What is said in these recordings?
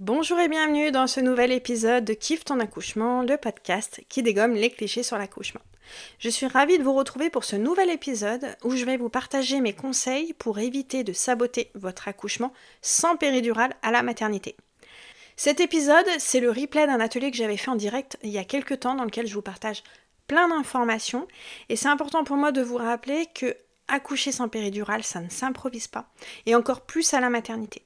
Bonjour et bienvenue dans ce nouvel épisode de Kiffe ton accouchement, le podcast qui dégomme les clichés sur l'accouchement. Je suis ravie de vous retrouver pour ce nouvel épisode où je vais vous partager mes conseils pour éviter de saboter votre accouchement sans péridurale à la maternité. Cet épisode, c'est le replay d'un atelier que j'avais fait en direct il y a quelques temps dans lequel je vous partage plein d'informations et c'est important pour moi de vous rappeler que accoucher sans péridurale, ça ne s'improvise pas et encore plus à la maternité.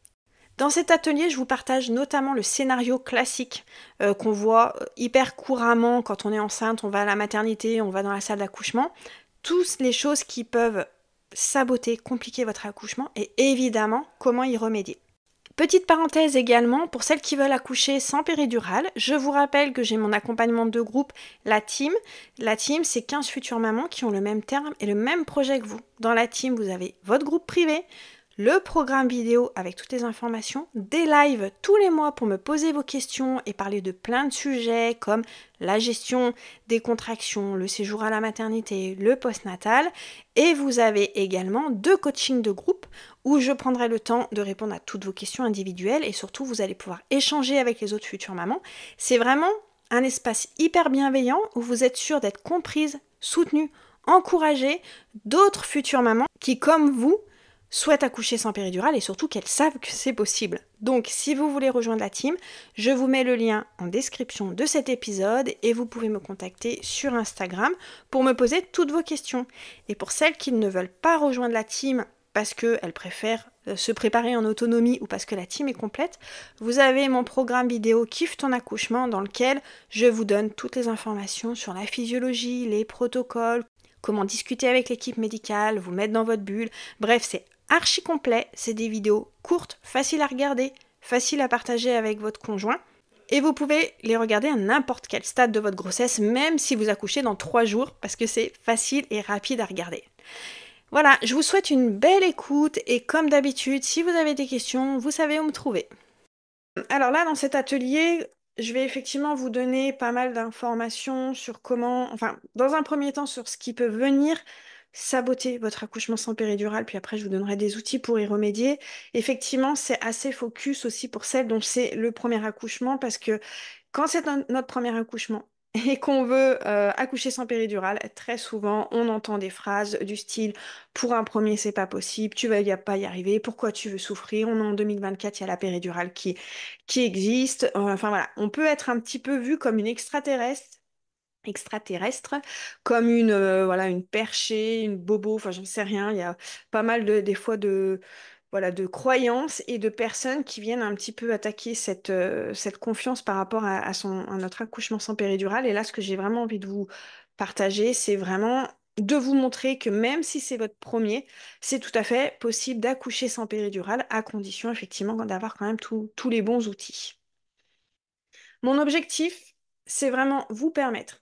Dans cet atelier, je vous partage notamment le scénario classique qu'on voit hyper couramment quand on est enceinte, on va à la maternité, on va dans la salle d'accouchement. Toutes les choses qui peuvent saboter, compliquer votre accouchement et évidemment comment y remédier. Petite parenthèse également, pour celles qui veulent accoucher sans péridurale, je vous rappelle que j'ai mon accompagnement de groupe, la team. La team, c'est 15 futures mamans qui ont le même terme et le même projet que vous. Dans la team, vous avez votre groupe privé, le programme vidéo avec toutes les informations, des lives tous les mois pour me poser vos questions et parler de plein de sujets comme la gestion des contractions, le séjour à la maternité, le postnatal. Et vous avez également 2 coachings de groupe où je prendrai le temps de répondre à toutes vos questions individuelles et surtout vous allez pouvoir échanger avec les autres futures mamans. C'est vraiment un espace hyper bienveillant où vous êtes sûr d'être comprise, soutenue, encouragée d'autres futures mamans qui, comme vous, souhaitent accoucher sans péridurale et surtout qu'elles savent que c'est possible. Donc si vous voulez rejoindre la team, je vous mets le lien en description de cet épisode et vous pouvez me contacter sur Instagram pour me poser toutes vos questions. Et pour celles qui ne veulent pas rejoindre la team parce qu'elles préfèrent se préparer en autonomie ou parce que la team est complète, vous avez mon programme vidéo Kiffe ton accouchement dans lequel je vous donne toutes les informations sur la physiologie, les protocoles, comment discuter avec l'équipe médicale, vous mettre dans votre bulle. Bref, c'est archi complet, c'est des vidéos courtes, faciles à regarder, faciles à partager avec votre conjoint. Et vous pouvez les regarder à n'importe quel stade de votre grossesse, même si vous accouchez dans 3 jours, parce que c'est facile et rapide à regarder. Voilà, je vous souhaite une belle écoute et comme d'habitude, si vous avez des questions, vous savez où me trouver. Alors là, dans cet atelier, je vais effectivement vous donner pas mal d'informations sur comment, enfin, dans un premier temps, sur ce qui peut venir saboter votre accouchement sans péridurale, puis après, je vous donnerai des outils pour y remédier. Effectivement, c'est assez focus aussi pour celles dont c'est le premier accouchement, parce que quand c'est notre premier accouchement et qu'on veut accoucher sans péridurale, très souvent, on entend des phrases du style «Pour un premier, c'est pas possible, tu vas pas y arriver, pourquoi tu veux souffrir? On est en 2024, il y a la péridurale qui existe.» Enfin voilà, on peut être un petit peu vu comme une extraterrestre, comme une voilà une perchée, une bobo, enfin j'en sais rien. Il y a pas mal des fois de voilà de croyances et de personnes qui viennent un petit peu attaquer cette confiance par rapport à notre accouchement sans péridurale. Et là, ce que j'ai vraiment envie de vous partager, c'est vraiment de vous montrer que même si c'est votre premier, c'est tout à fait possible d'accoucher sans péridurale à condition effectivement d'avoir quand même tous les bons outils. Mon objectif, c'est vraiment vous permettre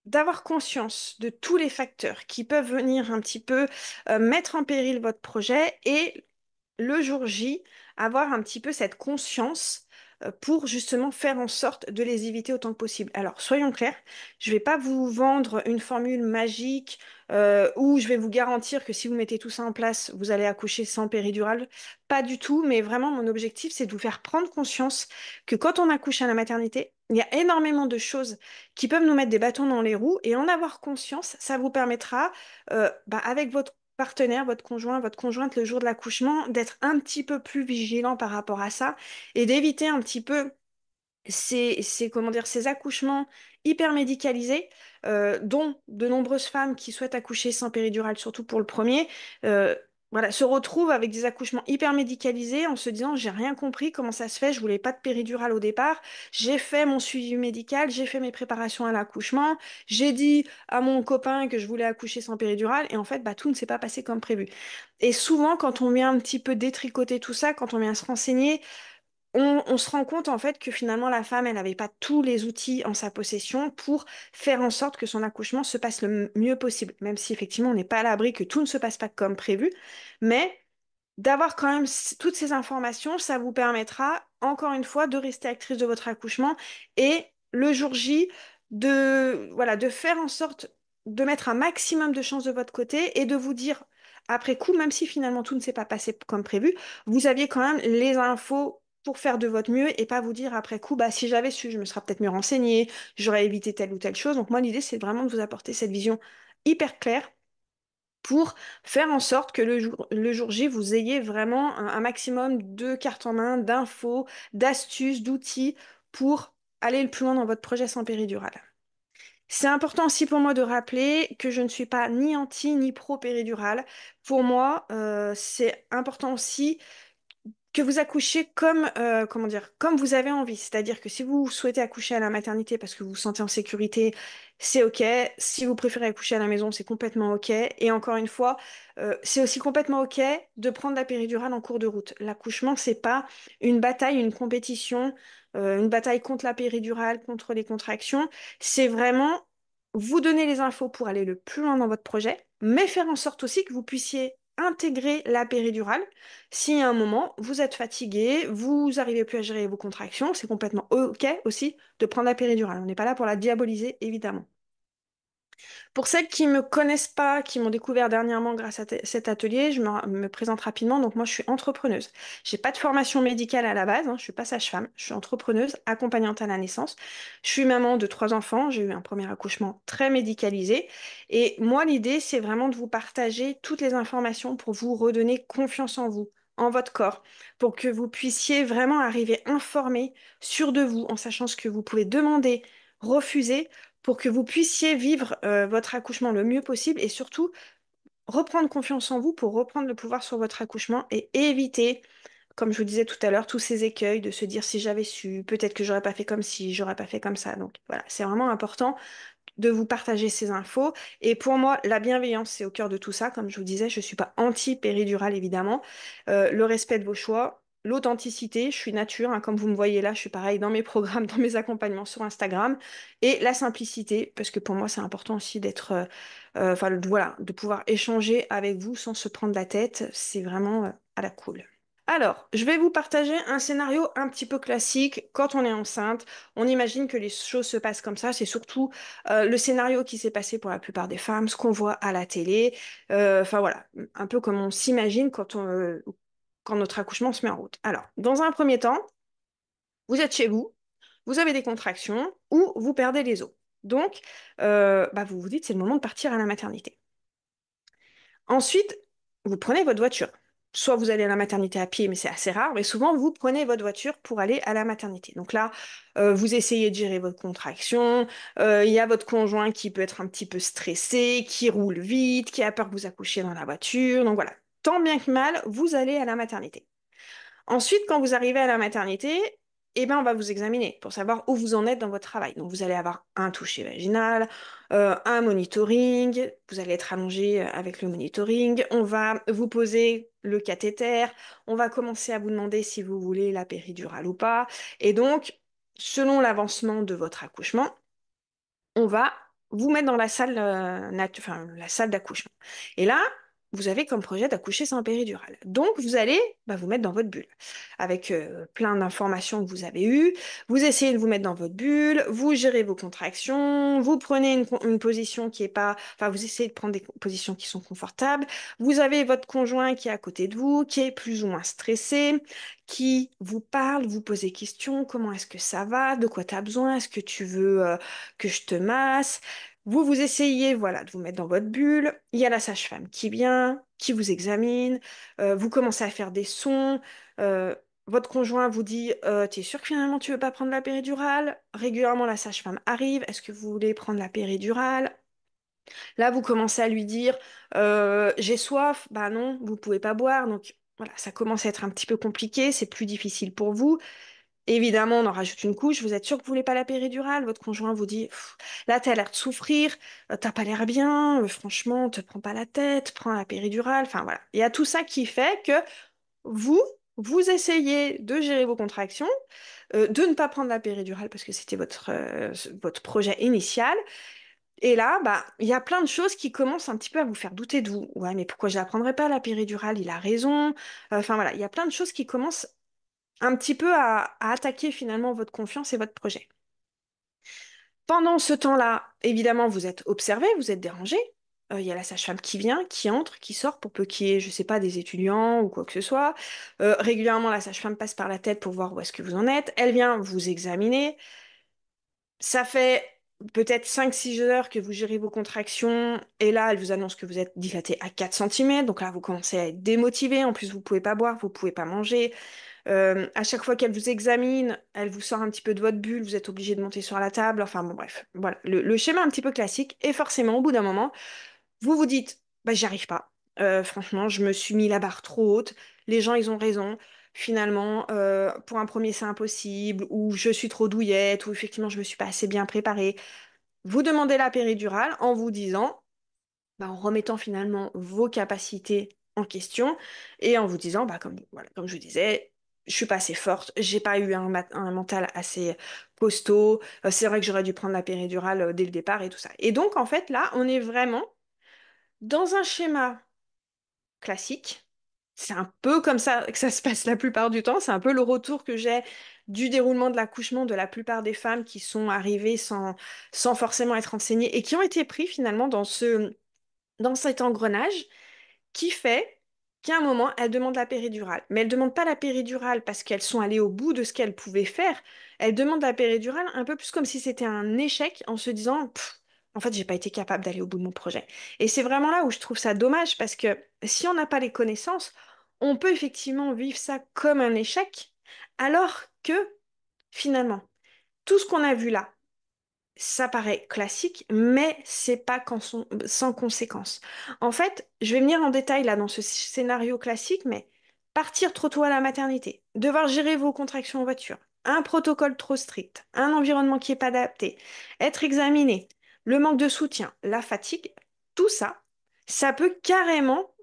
d'avoir conscience de tous les facteurs qui peuvent venir un petit peu mettre en péril votre projet et le jour J, avoir un petit peu cette conscience pour justement faire en sorte de les éviter autant que possible. Alors, soyons clairs, je ne vais pas vous vendre une formule magique où je vais vous garantir que si vous mettez tout ça en place, vous allez accoucher sans péridurale. Pas du tout, mais vraiment, mon objectif, c'est de vous faire prendre conscience que quand on accouche à la maternité, il y a énormément de choses qui peuvent nous mettre des bâtons dans les roues et en avoir conscience, ça vous permettra, avec votre partenaire, votre conjoint, votre conjointe le jour de l'accouchement, d'être un petit peu plus vigilant par rapport à ça et d'éviter un petit peu comment dire, ces accouchements hyper médicalisés, dont de nombreuses femmes qui souhaitent accoucher sans péridurale, surtout pour le premier, euh, voilà, se retrouvent avec des accouchements hyper médicalisés en se disant j'ai rien compris, comment ça se fait, je voulais pas de péridurale au départ, j'ai fait mon suivi médical, j'ai fait mes préparations à l'accouchement, j'ai dit à mon copain que je voulais accoucher sans péridurale et en fait bah, tout ne s'est pas passé comme prévu. Et souvent quand on vient un petit peu détricoter tout ça, quand on vient se renseigner, on se rend compte en fait que finalement la femme, elle n'avait pas tous les outils en sa possession pour faire en sorte que son accouchement se passe le mieux possible, même si effectivement on n'est pas à l'abri que tout ne se passe pas comme prévu, mais d'avoir quand même toutes ces informations, ça vous permettra encore une fois de rester actrice de votre accouchement et le jour J voilà, de faire en sorte de mettre un maximum de chances de votre côté et de vous dire après coup, même si finalement tout ne s'est pas passé comme prévu, vous aviez quand même les infos pour faire de votre mieux et pas vous dire après coup, bah, si j'avais su, je me serais peut-être mieux renseignée, j'aurais évité telle ou telle chose. Donc moi, l'idée, c'est vraiment de vous apporter cette vision hyper claire pour faire en sorte que le jour J, vous ayez vraiment un maximum de cartes en main, d'infos, d'astuces, d'outils pour aller le plus loin dans votre projet sans péridurale. C'est important aussi pour moi de rappeler que je ne suis pas ni anti ni pro péridurale. Pour moi, c'est important aussi que vous accouchiez comme, comment dire, comme vous avez envie. C'est-à-dire que si vous souhaitez accoucher à la maternité parce que vous vous sentez en sécurité, c'est OK. Si vous préférez accoucher à la maison, c'est complètement OK. Et encore une fois, c'est aussi complètement OK de prendre la péridurale en cours de route. L'accouchement, c'est pas une bataille, une compétition, une bataille contre la péridurale, contre les contractions. C'est vraiment vous donner les infos pour aller le plus loin dans votre projet, mais faire en sorte aussi que vous puissiez intégrer la péridurale si à un moment vous êtes fatigué, vous n'arrivez plus à gérer vos contractions, c'est complètement OK aussi de prendre la péridurale. On n'est pas là pour la diaboliser, évidemment. Pour celles qui me connaissent pas, qui m'ont découvert dernièrement grâce à cet atelier, me présente rapidement. Donc moi, je suis entrepreneuse. J'ai pas de formation médicale à la base, hein, je suis pas sage-femme. Je suis entrepreneuse, accompagnante à la naissance. Je suis maman de 3 enfants. J'ai eu un premier accouchement très médicalisé. Et moi, l'idée, c'est vraiment de vous partager toutes les informations pour vous redonner confiance en vous, en votre corps, pour que vous puissiez vraiment arriver informé, sûr de vous, en sachant ce que vous pouvez demander, refuser pour que vous puissiez vivre votre accouchement le mieux possible et surtout reprendre confiance en vous pour reprendre le pouvoir sur votre accouchement et éviter, comme je vous disais tout à l'heure, tous ces écueils de se dire si j'avais su, peut-être que j'aurais pas fait comme ci, j'aurais pas fait comme ça. Donc voilà, c'est vraiment important de vous partager ces infos. Et pour moi, la bienveillance, c'est au cœur de tout ça. Comme je vous disais, je ne suis pas anti-péridurale, évidemment. Le respect de vos choix, l'authenticité, je suis nature, hein, comme vous me voyez là, je suis pareil dans mes programmes, dans mes accompagnements sur Instagram. Et la simplicité, parce que pour moi, c'est important aussi d'être, enfin, voilà, de pouvoir échanger avec vous sans se prendre la tête. C'est vraiment à la cool. Alors, je vais vous partager un scénario un petit peu classique. Quand on est enceinte, on imagine que les choses se passent comme ça. C'est surtout le scénario qui s'est passé pour la plupart des femmes, ce qu'on voit à la télé. Enfin voilà, un peu comme on s'imagine quand notre accouchement se met en route. Alors, dans un premier temps, vous êtes chez vous, vous avez des contractions ou vous perdez les os. Donc, bah, vous vous dites, c'est le moment de partir à la maternité. Ensuite, vous prenez votre voiture. Soit vous allez à la maternité à pied, mais c'est assez rare, mais souvent vous prenez votre voiture pour aller à la maternité. Donc là, vous essayez de gérer votre contraction, il y a votre conjoint qui peut être un petit peu stressé, qui roule vite, qui a peur que vous accouchiez dans la voiture. Donc voilà, tant bien que mal, vous allez à la maternité. Ensuite, quand vous arrivez à la maternité, eh ben, on va vous examiner pour savoir où vous en êtes dans votre travail. Donc, vous allez avoir un toucher vaginal, un monitoring, vous allez être allongé avec le monitoring, on va vous poser le cathéter, on va commencer à vous demander si vous voulez la péridurale ou pas. Et donc, selon l'avancement de votre accouchement, on va vous mettre dans la salle, enfin, la salle d'accouchement. Et là, vous avez comme projet d'accoucher sans péridurale. Donc, vous allez bah, vous mettre dans votre bulle, avec plein d'informations que vous avez eues. Vous essayez de vous mettre dans votre bulle, vous gérez vos contractions, vous prenez une position qui est pas... Enfin, vous essayez de prendre des positions qui sont confortables. Vous avez votre conjoint qui est à côté de vous, qui est plus ou moins stressé, qui vous parle, vous pose des questions, comment est-ce que ça va, de quoi tu as besoin, est-ce que tu veux que je te masse. Vous essayez, voilà, de vous mettre dans votre bulle. Il y a la sage-femme qui vient, qui vous examine. Vous commencez à faire des sons. euh, Votre conjoint vous dit, t'es sûr que finalement tu veux pas prendre la péridurale? Régulièrement, la sage-femme arrive. Est-ce que vous voulez prendre la péridurale? Là, vous commencez à lui dire, j'ai soif. Bah non, vous pouvez pas boire. Donc voilà, ça commence à être un petit peu compliqué. C'est plus difficile pour vous. Évidemment, on en rajoute une couche. Vous êtes sûr que vous voulez pas la péridurale? Votre conjoint vous dit, là, t'as l'air de souffrir, t'as pas l'air bien, franchement, te prends pas la tête, prends la péridurale. Enfin voilà. Il y a tout ça qui fait que vous, vous essayez de gérer vos contractions, de ne pas prendre la péridurale parce que c'était votre projet initial. Et là, bah, il y a plein de choses qui commencent un petit peu à vous faire douter de vous. Ouais, mais pourquoi je la prendrais pas, la péridurale? Il a raison. Enfin voilà, il y a plein de choses qui commencent un petit peu à attaquer finalement votre confiance et votre projet. Pendant ce temps-là, évidemment, vous êtes observé, vous êtes dérangé. Il y a la sage-femme qui vient, qui entre, qui sort pour peu qu'il y ait, je sais pas, des étudiants ou quoi que ce soit. Régulièrement, la sage-femme passe par la tête pour voir où est-ce que vous en êtes. Elle vient vous examiner. Ça fait peut-être 5-6 heures que vous gérez vos contractions et là, elle vous annonce que vous êtes dilaté à 4 centimètres. Donc là, vous commencez à être démotivé. En plus, vous pouvez pas boire, vous pouvez pas manger. À chaque fois qu'elle vous examine, elle vous sort un petit peu de votre bulle. Vous êtes obligé de monter sur la table. Enfin bon, bref. Voilà. Le schéma un petit peu classique. Et forcément, au bout d'un moment, vous vous dites, bah, j'y arrive pas. Franchement, je me suis mis la barre trop haute. Les gens, ils ont raison. Finalement, pour un premier, c'est impossible, ou je suis trop douillette, ou effectivement, je me suis pas assez bien préparée. Vous demandez la péridurale en vous disant, bah, en remettant finalement vos capacités en question et en vous disant, bah, comme, voilà, comme je vous disais, je suis pas assez forte, j'ai pas eu un mental assez costaud, c'est vrai que j'aurais dû prendre la péridurale dès le départ et tout ça. Et donc, en fait, là, on est vraiment dans un schéma classique. C'est un peu comme ça que ça se passe la plupart du temps. C'est un peu le retour que j'ai du déroulement de l'accouchement de la plupart des femmes qui sont arrivées sans forcément être enseignées et qui ont été pris finalement dans cet engrenage qui fait qu'à un moment, elles demandent la péridurale. Mais elles ne demandent pas la péridurale parce qu'elles sont allées au bout de ce qu'elles pouvaient faire. Elles demandent la péridurale un peu plus comme si c'était un échec en se disant, en fait, j'ai pas été capable d'aller au bout de mon projet. Et c'est vraiment là où je trouve ça dommage parce que si on n'a pas les connaissances, on peut effectivement vivre ça comme un échec, alors que finalement, tout ce qu'on a vu là, ça paraît classique, mais c'est pas sans conséquence. En fait, je vais venir en détail là dans ce scénario classique, mais partir trop tôt à la maternité, devoir gérer vos contractions en voiture, un protocole trop strict, un environnement qui est pas adapté, être examiné, le manque de soutien, la fatigue, tout ça, ça peut carrément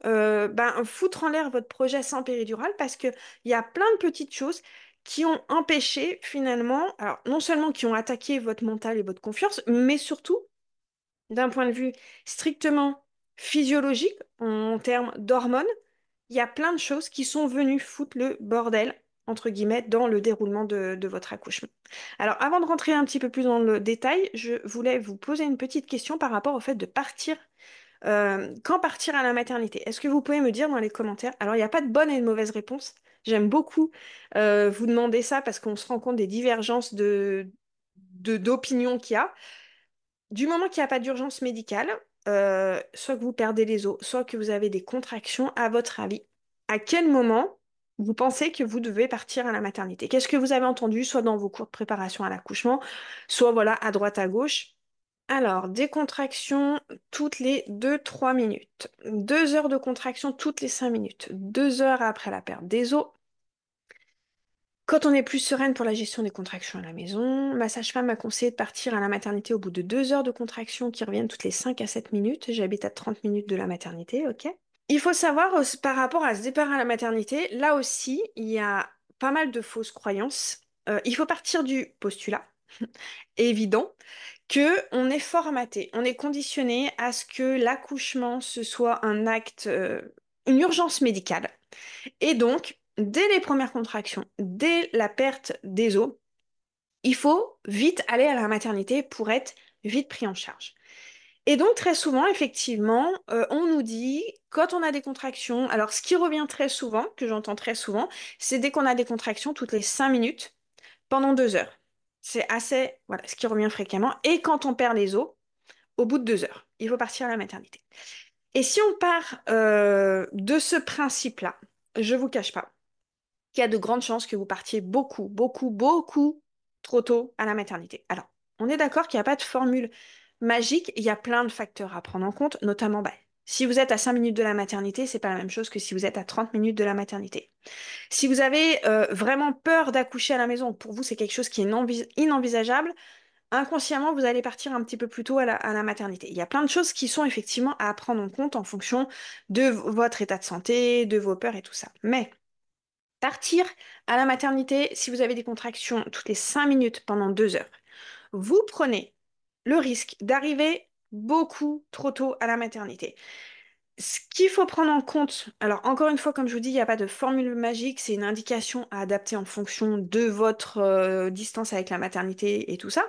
foutre en l'air votre projet sans péridurale parce que il y a plein de petites choses qui ont empêché finalement, alors non seulement qui ont attaqué votre mental et votre confiance, mais surtout d'un point de vue strictement physiologique, en termes d'hormones, il y a plein de choses qui sont venues foutre le bordel, entre guillemets, dans le déroulement de votre accouchement. Alors avant de rentrer un petit peu plus dans le détail, je voulais vous poser une petite question par rapport au fait de partir quand partir à la maternité? Est-ce que vous pouvez me dire dans les commentaires? Alors, il n'y a pas de bonne et de mauvaise réponse. J'aime beaucoup vous demander ça parce qu'on se rend compte des divergences d'opinion qu'il y a. Du moment qu'il n'y a pas d'urgence médicale, soit que vous perdez les os, soit que vous avez des contractions, à votre avis, à quel moment vous pensez que vous devez partir à la maternité? Qu'est-ce que vous avez entendu, soit dans vos cours de préparation à l'accouchement, soit voilà, à droite, à gauche? Alors, des contractions toutes les 2-3 minutes. 2 heures de contraction toutes les 5 minutes. 2 heures après la perte des os. Quand on est plus sereine pour la gestion des contractions à la maison, ma sage-femme m'a conseillé de partir à la maternité au bout de 2 heures de contraction qui reviennent toutes les 5 à 7 minutes. J'habite à 30 minutes de la maternité, ok? Il faut savoir par rapport à ce départ à la maternité, là aussi, il y a pas mal de fausses croyances. Il faut partir du postulat évident que on est formaté, on est conditionné à ce que l'accouchement ce soit un acte, une urgence médicale. Et donc, dès les premières contractions, dès la perte des os, il faut vite aller à la maternité pour être vite pris en charge. Et donc, très souvent, effectivement, on nous dit, quand on a des contractions, alors ce qui revient très souvent, que j'entends très souvent, c'est dès qu'on a des contractions toutes les 5 minutes pendant 2 heures. C'est assez, voilà, ce qui revient fréquemment. Et quand on perd les os, au bout de 2 heures, il faut partir à la maternité. Et si on part de ce principe-là, je vous cache pas qu'il y a de grandes chances que vous partiez beaucoup, beaucoup, beaucoup trop tôt à la maternité. Alors, on est d'accord qu'il n'y a pas de formule magique, il y a plein de facteurs à prendre en compte, notamment, bah, si vous êtes à 5 minutes de la maternité, c'est pas la même chose que si vous êtes à 30 minutes de la maternité. Si vous avez vraiment peur d'accoucher à la maison, pour vous c'est quelque chose qui est inenvisageable, inconsciemment, vous allez partir un petit peu plus tôt à la maternité. Il y a plein de choses qui sont effectivement à prendre en compte en fonction de votre état de santé, de vos peurs et tout ça. Mais partir à la maternité, si vous avez des contractions toutes les 5 minutes pendant 2 heures, vous prenez le risque d'arriver beaucoup trop tôt à la maternité. Ce qu'il faut prendre en compte, alors encore une fois, comme je vous dis, il n'y a pas de formule magique, c'est une indication à adapter en fonction de votre distance avec la maternité et tout ça.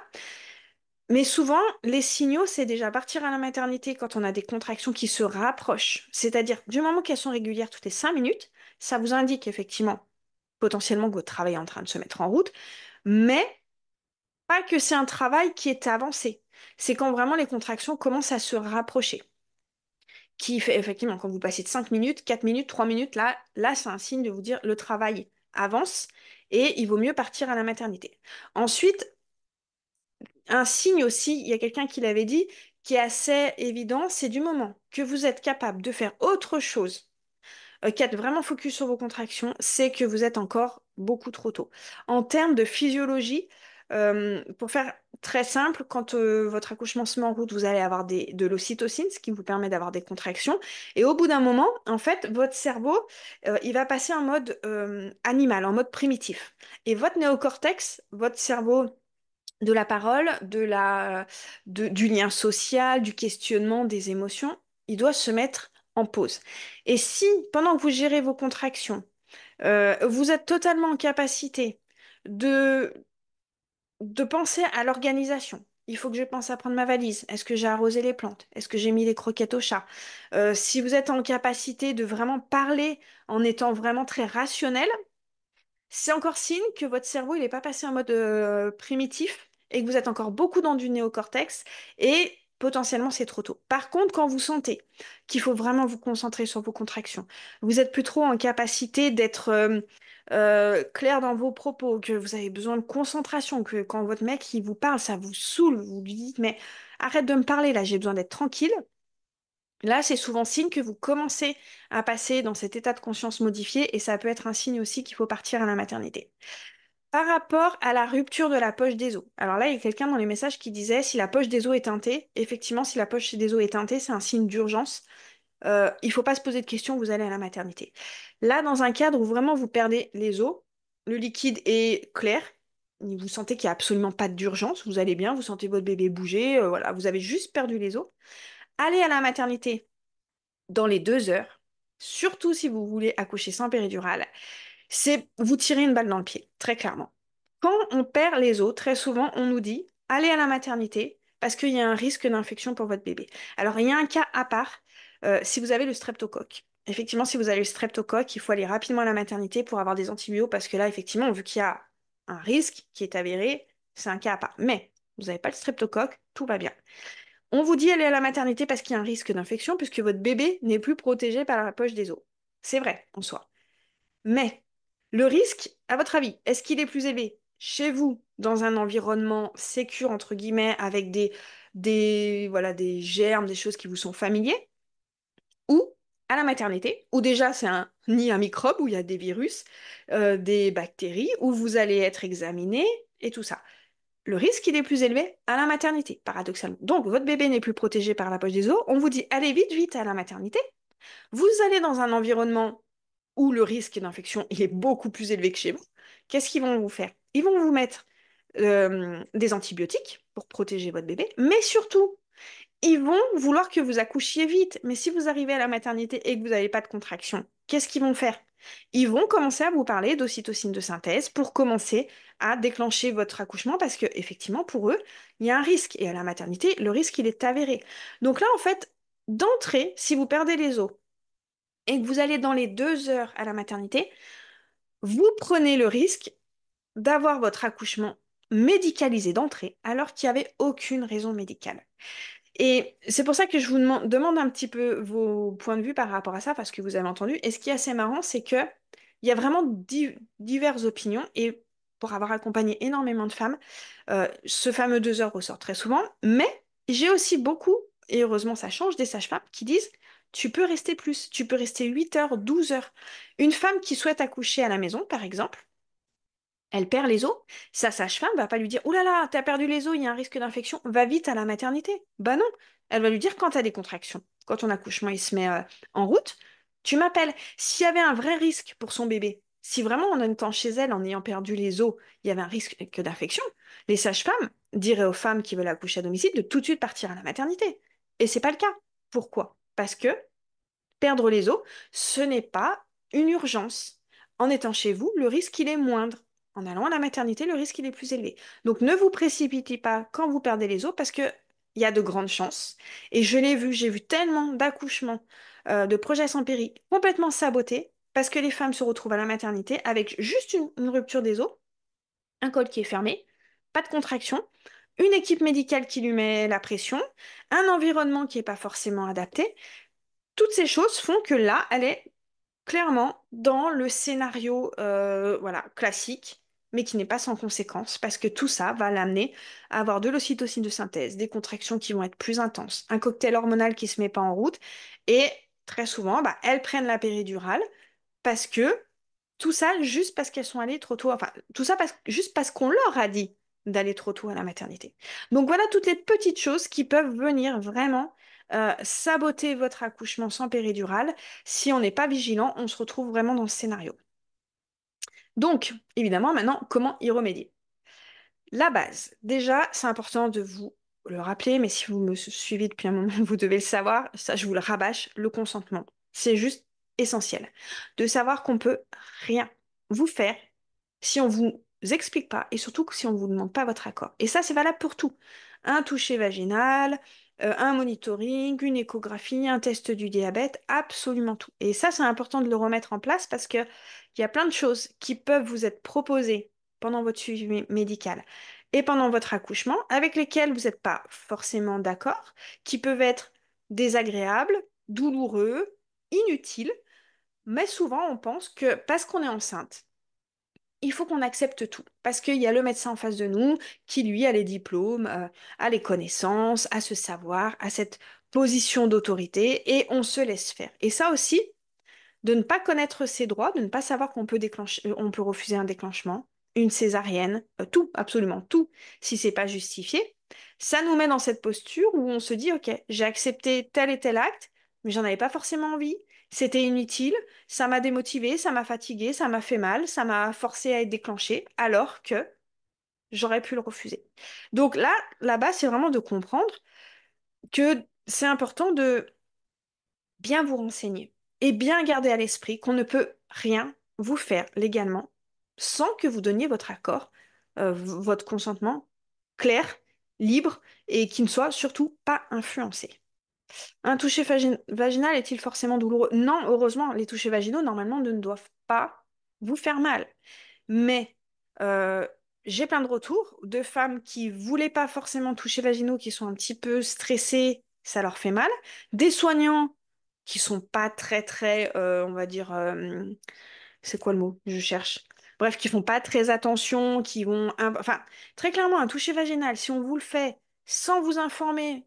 Mais souvent, les signaux, c'est déjà partir à la maternité quand on a des contractions qui se rapprochent. C'est-à-dire, du moment qu'elles sont régulières toutes les 5 minutes, ça vous indique effectivement potentiellement que votre travail est en train de se mettre en route, mais pas que c'est un travail qui est avancé. C'est quand vraiment les contractions commencent à se rapprocher. Qui fait effectivement, quand vous passez de 5 minutes, 4 minutes, 3 minutes, là c'est un signe de vous dire le travail avance et il vaut mieux partir à la maternité. Ensuite, un signe aussi, il y a quelqu'un qui l'avait dit, qui est assez évident, c'est du moment que vous êtes capable de faire autre chose, qui êtes vraiment focus sur vos contractions, c'est que vous êtes encore beaucoup trop tôt. En termes de physiologie, pour faire très simple, quand votre accouchement se met en route, vous allez avoir de l'ocytocine, ce qui vous permet d'avoir des contractions. Et au bout d'un moment, en fait, votre cerveau, il va passer en mode animal, en mode primitif. Et votre néocortex, votre cerveau de la parole, du lien social, du questionnement, des émotions, il doit se mettre en pause. Et si, pendant que vous gérez vos contractions, vous êtes totalement en capacité de, de penser à l'organisation, il faut que je pense à prendre ma valise. Est-ce que j'ai arrosé les plantes? Est-ce que j'ai mis les croquettes au chat? Si vous êtes en capacité de vraiment parler en étant vraiment très rationnel, c'est encore signe que votre cerveau, il n'est pas passé en mode primitif et que vous êtes encore beaucoup dans du néocortex et potentiellement c'est trop tôt. Par contre, quand vous sentez qu'il faut vraiment vous concentrer sur vos contractions, vous êtes plus trop en capacité d'être clair dans vos propos, que vous avez besoin de concentration, que quand votre mec il vous parle, ça vous saoule, vous lui dites mais arrête de me parler là, j'ai besoin d'être tranquille. Là, c'est souvent signe que vous commencez à passer dans cet état de conscience modifié et ça peut être un signe aussi qu'il faut partir à la maternité. Par rapport à la rupture de la poche des os. Alors là, il y a quelqu'un dans les messages qui disait si la poche des os est teintée, effectivement, si la poche des os est teintée, c'est un signe d'urgence. Il faut pas se poser de questions, vous allez à la maternité. Là, dans un cadre où vraiment vous perdez les os, le liquide est clair, vous sentez qu'il n'y a absolument pas d'urgence, vous allez bien, vous sentez votre bébé bouger, voilà, vous avez juste perdu les os. Allez à la maternité dans les 2 heures, surtout si vous voulez accoucher sans péridurale, c'est vous tirer une balle dans le pied, très clairement. Quand on perd les os, très souvent, on nous dit, allez à la maternité parce qu'il y a un risque d'infection pour votre bébé. Alors, il y a un cas à part, si vous avez le streptocoque. Effectivement, si vous avez le streptocoque, il faut aller rapidement à la maternité pour avoir des antibiotiques parce que là, effectivement, vu qu'il y a un risque qui est avéré, c'est un cas à part. Mais vous n'avez pas le streptocoque, tout va bien. On vous dit aller à la maternité parce qu'il y a un risque d'infection puisque votre bébé n'est plus protégé par la poche des os. C'est vrai en soi. Mais le risque, à votre avis, est-ce qu'il est plus élevé chez vous, dans un environnement sécure, entre guillemets, avec voilà, des germes, des choses qui vous sont familiers, ou à la maternité, où déjà c'est un nid à microbes, où il y a des virus, des bactéries, où vous allez être examiné et tout ça. Le risque, il est plus élevé à la maternité, paradoxalement. Donc, votre bébé n'est plus protégé par la poche des os. On vous dit, allez vite, vite à la maternité. Vous allez dans un environnement où le risque d'infection il est beaucoup plus élevé que chez vous. Qu'est-ce qu'ils vont vous faire? Ils vont vous mettre des antibiotiques pour protéger votre bébé, mais surtout, ils vont vouloir que vous accouchiez vite. Mais si vous arrivez à la maternité et que vous n'avez pas de contraction, qu'est-ce qu'ils vont faire? Ils vont commencer à vous parler d'ocytocine de synthèse pour commencer à déclencher votre accouchement parce que, effectivement, pour eux, il y a un risque. Et à la maternité, le risque, il est avéré. Donc là, en fait, d'entrée, si vous perdez les os et que vous allez dans les 2 heures à la maternité, vous prenez le risque d'avoir votre accouchement médicalisé d'entrée alors qu'il n'y avait aucune raison médicale. Et c'est pour ça que je vous demande un petit peu vos points de vue par rapport à ça, parce que vous avez entendu. Et ce qui est assez marrant, c'est que il y a vraiment diverses opinions. Et pour avoir accompagné énormément de femmes, ce fameux 2 heures ressort très souvent. Mais j'ai aussi beaucoup, et heureusement ça change, des sages-femmes qui disent, tu peux rester plus, tu peux rester 8 heures, 12 heures. Une femme qui souhaite accoucher à la maison, par exemple, elle perd les os, sa sage-femme va pas lui dire, « Ouh là là, t'as perdu les os, il y a un risque d'infection, va vite à la maternité. » Bah non, elle va lui dire quand t'as des contractions, quand ton accouchement il se met en route, tu m'appelles. S'il y avait un vrai risque pour son bébé, si vraiment en étant chez elle, en ayant perdu les os, il y avait un risque d'infection, les sages-femmes diraient aux femmes qui veulent accoucher à domicile de tout de suite partir à la maternité. Et c'est pas le cas. Pourquoi? Parce que perdre les os, ce n'est pas une urgence. En étant chez vous, le risque il est moindre. en allant à la maternité, le risque il est plus élevé. Donc ne vous précipitez pas quand vous perdez les os parce que il y a de grandes chances. Et je l'ai vu, j'ai vu tellement d'accouchements, de projets sans péri complètement sabotés parce que les femmes se retrouvent à la maternité avec juste une rupture des os, un col qui est fermé, pas de contraction, une équipe médicale qui lui met la pression, un environnement qui n'est pas forcément adapté. Toutes ces choses font que là, elle est clairement dans le scénario voilà, classique, mais qui n'est pas sans conséquence, parce que tout ça va l'amener à avoir de l'ocytocine de synthèse, des contractions qui vont être plus intenses, un cocktail hormonal qui se met pas en route, et très souvent, bah, elles prennent la péridurale parce que tout ça juste parce qu'elles sont allées trop tôt, enfin tout ça juste parce qu'on leur a dit d'aller trop tôt à la maternité. Donc voilà toutes les petites choses qui peuvent venir vraiment saboter votre accouchement sans péridurale. Si on n'est pas vigilant, on se retrouve vraiment dans ce scénario. Donc, évidemment, maintenant, comment y remédier? La base, déjà, c'est important de vous le rappeler, mais si vous me suivez depuis un moment, vous devez le savoir, ça je vous le rabâche, le consentement. C'est juste essentiel. De savoir qu'on peut rien vous faire si on vous explique pas, et surtout si on vous demande pas votre accord. Et ça, c'est valable pour tout. Un toucher vaginal, un monitoring, une échographie, un test du diabète, absolument tout. Et ça, c'est important de le remettre en place parce que il y a plein de choses qui peuvent vous être proposées pendant votre suivi médical et pendant votre accouchement, avec lesquels vous n'êtes pas forcément d'accord, qui peuvent être désagréables, douloureux, inutiles, mais souvent on pense que parce qu'on est enceinte, il faut qu'on accepte tout, parce qu'il y a le médecin en face de nous qui, lui, a les diplômes, a les connaissances, a ce savoir, a cette position d'autorité, et on se laisse faire. Et ça aussi, de ne pas connaître ses droits, de ne pas savoir qu'on peut déclencher, on peut refuser un déclenchement, une césarienne, tout, absolument tout, si c'est pas justifié, ça nous met dans cette posture où on se dit, OK, j'ai accepté tel et tel acte, mais j'en avais pas forcément envie, c'était inutile, ça m'a démotivé, ça m'a fatigué, ça m'a fait mal, ça m'a forcé à être déclenché, alors que j'aurais pu le refuser. Donc là-bas, c'est vraiment de comprendre que c'est important de bien vous renseigner et bien garder à l'esprit qu'on ne peut rien vous faire légalement sans que vous donniez votre accord, votre consentement clair, libre et qui ne soit surtout pas influencé. Un toucher vaginal est-il forcément douloureux? Non, heureusement, les touchés vaginaux normalement ne doivent pas vous faire mal. Mais euh, j'ai plein de retours de femmes qui voulaient pas forcément toucher vaginaux, qui sont un petit peu stressées, ça leur fait mal. Des soignants qui sont pas très, on va dire, c'est quoi le mot? Je cherche. Bref, qui font pas très attention, qui vont, enfin, très clairement, un toucher vaginal, si on vous le fait sans vous informer,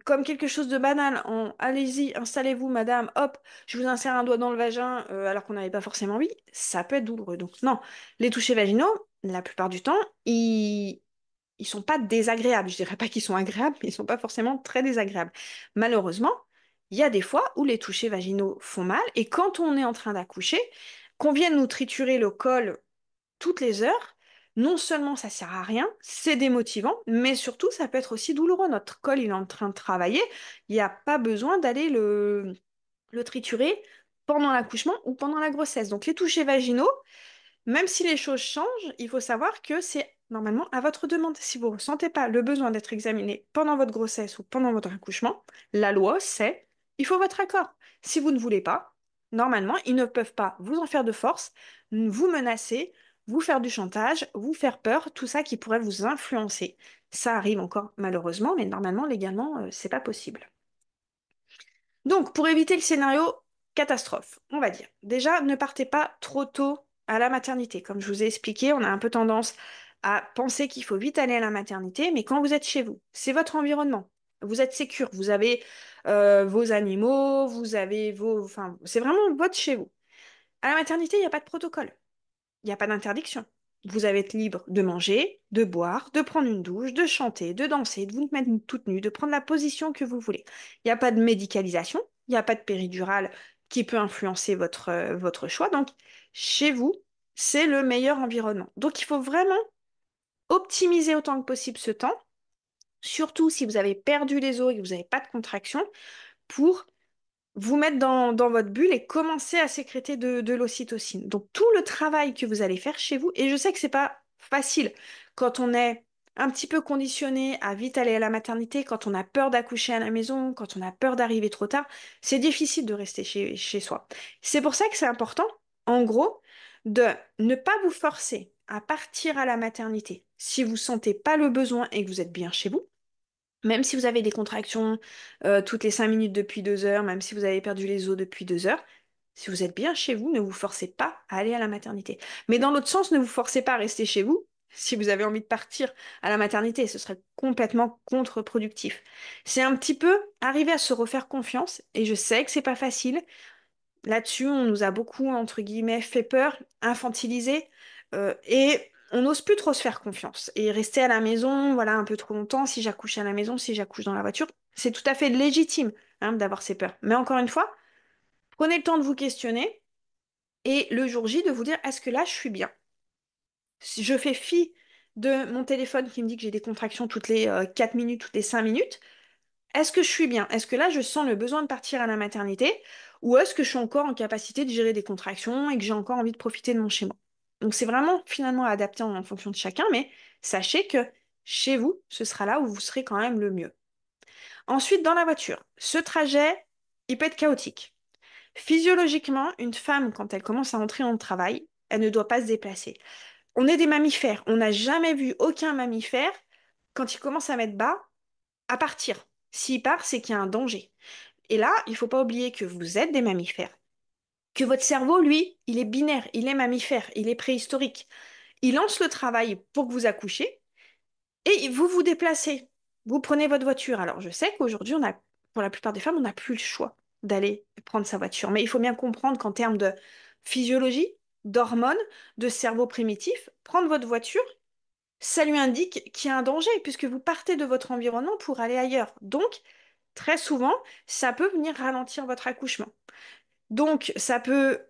comme quelque chose de banal, allez-y, installez-vous, madame, hop, je vous insère un doigt dans le vagin alors qu'on n'avait pas forcément envie, ça peut être douloureux. Donc non, les touchés vaginaux, la plupart du temps, ils sont pas désagréables. Je dirais pas qu'ils sont agréables, mais ils sont pas forcément très désagréables. Malheureusement, il y a des fois où les touchés vaginaux font mal, et quand on est en train d'accoucher, qu'on vienne nous triturer le col toutes les heures, non seulement ça sert à rien, c'est démotivant, mais surtout ça peut être aussi douloureux. Notre col, il est en train de travailler, il n'y a pas besoin d'aller le triturer pendant l'accouchement ou pendant la grossesse. Donc les touchés vaginaux, même si les choses changent, il faut savoir que c'est normalement à votre demande. Si vous ne ressentez pas le besoin d'être examiné pendant votre grossesse ou pendant votre accouchement, la loi, c'est il faut votre accord. Si vous ne voulez pas, normalement, ils ne peuvent pas vous en faire de force, vous menacer, vous faire du chantage, vous faire peur, tout ça qui pourrait vous influencer. Ça arrive encore malheureusement, mais normalement, légalement, c'est pas possible. Donc, pour éviter le scénario catastrophe, on va dire, déjà, ne partez pas trop tôt à la maternité. Comme je vous ai expliqué, on a un peu tendance à penser qu'il faut vite aller à la maternité, mais quand vous êtes chez vous, c'est votre environnement. Vous êtes sécure, vous avez vos animaux, vous avez vos... Enfin, c'est vraiment votre chez vous. À la maternité, il n'y a pas de protocole. Il n'y a pas d'interdiction. Vous allez être libre de manger, de boire, de prendre une douche, de chanter, de danser, de vous mettre toute nue, de prendre la position que vous voulez. Il n'y a pas de médicalisation, il n'y a pas de péridurale qui peut influencer votre choix. Donc, chez vous, c'est le meilleur environnement. Donc, il faut vraiment optimiser autant que possible ce temps, surtout si vous avez perdu les os et que vous n'avez pas de contraction, pour vous mettre dans votre bulle et commencer à sécréter de l'ocytocine. Donc tout le travail que vous allez faire chez vous, et je sais que c'est pas facile quand on est un petit peu conditionné à vite aller à la maternité, quand on a peur d'accoucher à la maison, quand on a peur d'arriver trop tard, c'est difficile de rester chez soi. C'est pour ça que c'est important, en gros, de ne pas vous forcer à partir à la maternité si vous sentez pas le besoin et que vous êtes bien chez vous. Même si vous avez des contractions toutes les 5 minutes depuis 2 heures, même si vous avez perdu les os depuis 2 heures, si vous êtes bien chez vous, ne vous forcez pas à aller à la maternité. Mais dans l'autre sens, ne vous forcez pas à rester chez vous si vous avez envie de partir à la maternité. Ce serait complètement contre-productif. C'est un petit peu arriver à se refaire confiance, et je sais que c'est pas facile. Là-dessus, on nous a beaucoup, entre guillemets, fait peur, infantilisé, et on n'ose plus trop se faire confiance. Et rester à la maison, voilà, un peu trop longtemps, si j'accouche à la maison, si j'accouche dans la voiture, c'est tout à fait légitime, hein, d'avoir ces peurs. Mais encore une fois, prenez le temps de vous questionner et le jour J de vous dire, est-ce que là, je suis bien? Si je fais fi de mon téléphone qui me dit que j'ai des contractions toutes les 4 minutes, toutes les 5 minutes, est-ce que je suis bien? Est-ce que là, je sens le besoin de partir à la maternité? Ou est-ce que je suis encore en capacité de gérer des contractions et que j'ai encore envie de profiter de mon chez moi? Donc c'est vraiment finalement adapté en fonction de chacun, mais sachez que chez vous, ce sera là où vous serez quand même le mieux. Ensuite, dans la voiture, ce trajet, il peut être chaotique. Physiologiquement, une femme, quand elle commence à entrer en travail, elle ne doit pas se déplacer. On est des mammifères. On n'a jamais vu aucun mammifère, quand il commence à mettre bas, à partir. S'il part, c'est qu'il y a un danger. Et là, il faut pas oublier que vous êtes des mammifères, que votre cerveau, lui, il est binaire, il est mammifère, il est préhistorique. Il lance le travail pour que vous accouchiez et vous vous déplacez. Vous prenez votre voiture. Alors, je sais qu'aujourd'hui, pour la plupart des femmes, on n'a plus le choix d'aller prendre sa voiture. Mais il faut bien comprendre qu'en termes de physiologie, d'hormones, de cerveau primitif, prendre votre voiture, ça lui indique qu'il y a un danger puisque vous partez de votre environnement pour aller ailleurs. Donc, très souvent, ça peut venir ralentir votre accouchement. Donc, ça peut...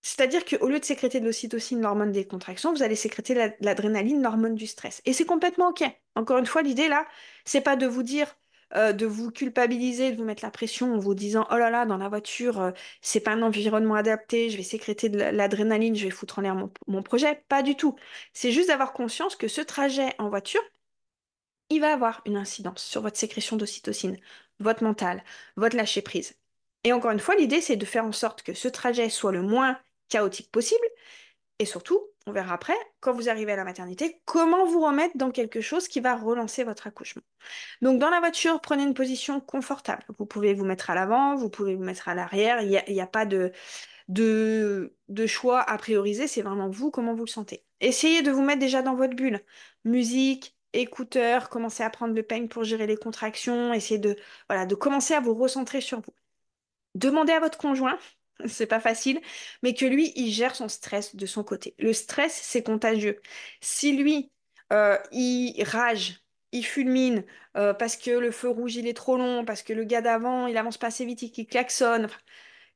C'est-à-dire qu'au lieu de sécréter de l'ocytocine, l'hormone des contractions, vous allez sécréter l'adrénaline, l'hormone du stress. Et c'est complètement OK. Encore une fois, l'idée là, c'est pas de vous dire, de vous culpabiliser, de vous mettre la pression en vous disant, oh là là, dans la voiture, c'est pas un environnement adapté, je vais sécréter de l'adrénaline, je vais foutre en l'air mon projet. Pas du tout. C'est juste d'avoir conscience que ce trajet en voiture, il va avoir une incidence sur votre sécrétion d'ocytocine, votre mental, votre lâcher-prise. Et encore une fois, l'idée, c'est de faire en sorte que ce trajet soit le moins chaotique possible. Et surtout, on verra après, quand vous arrivez à la maternité, comment vous remettre dans quelque chose qui va relancer votre accouchement. Donc, dans la voiture, prenez une position confortable. Vous pouvez vous mettre à l'avant, vous pouvez vous mettre à l'arrière. Il y a pas de choix à prioriser, c'est vraiment vous, comment vous le sentez. Essayez de vous mettre déjà dans votre bulle. Musique, écouteurs, commencez à prendre le peigne pour gérer les contractions, essayez voilà, de commencer à vous recentrer sur vous. Demandez à votre conjoint, c'est pas facile, mais que lui, il gère son stress de son côté. Le stress, c'est contagieux. Si lui, il rage, il fulmine, parce que le feu rouge, il est trop long, parce que le gars d'avant, il avance pas assez vite, il klaxonne, enfin,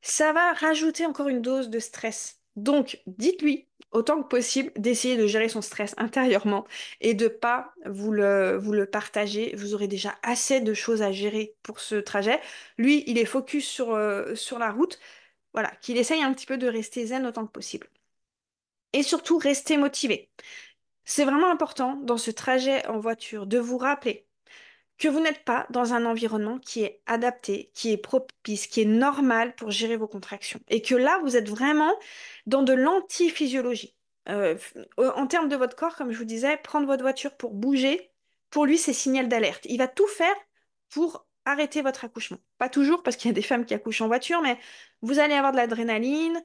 ça va rajouter encore une dose de stress. Donc, dites-lui, autant que possible, d'essayer de gérer son stress intérieurement et de pas vous le partager. Vous aurez déjà assez de choses à gérer pour ce trajet. Lui, il est focus sur la route. Voilà, qu'il essaye un petit peu de rester zen autant que possible. Et surtout, rester motivé. C'est vraiment important dans ce trajet en voiture de vous rappeler que vous n'êtes pas dans un environnement qui est adapté, qui est propice, qui est normal pour gérer vos contractions. Et que là, vous êtes vraiment dans de l'antiphysiologie. En termes de votre corps, comme je vous disais, prendre votre voiture pour bouger, pour lui, c'est signal d'alerte. Il va tout faire pour arrêter votre accouchement. Pas toujours, parce qu'il y a des femmes qui accouchent en voiture, mais vous allez avoir de l'adrénaline.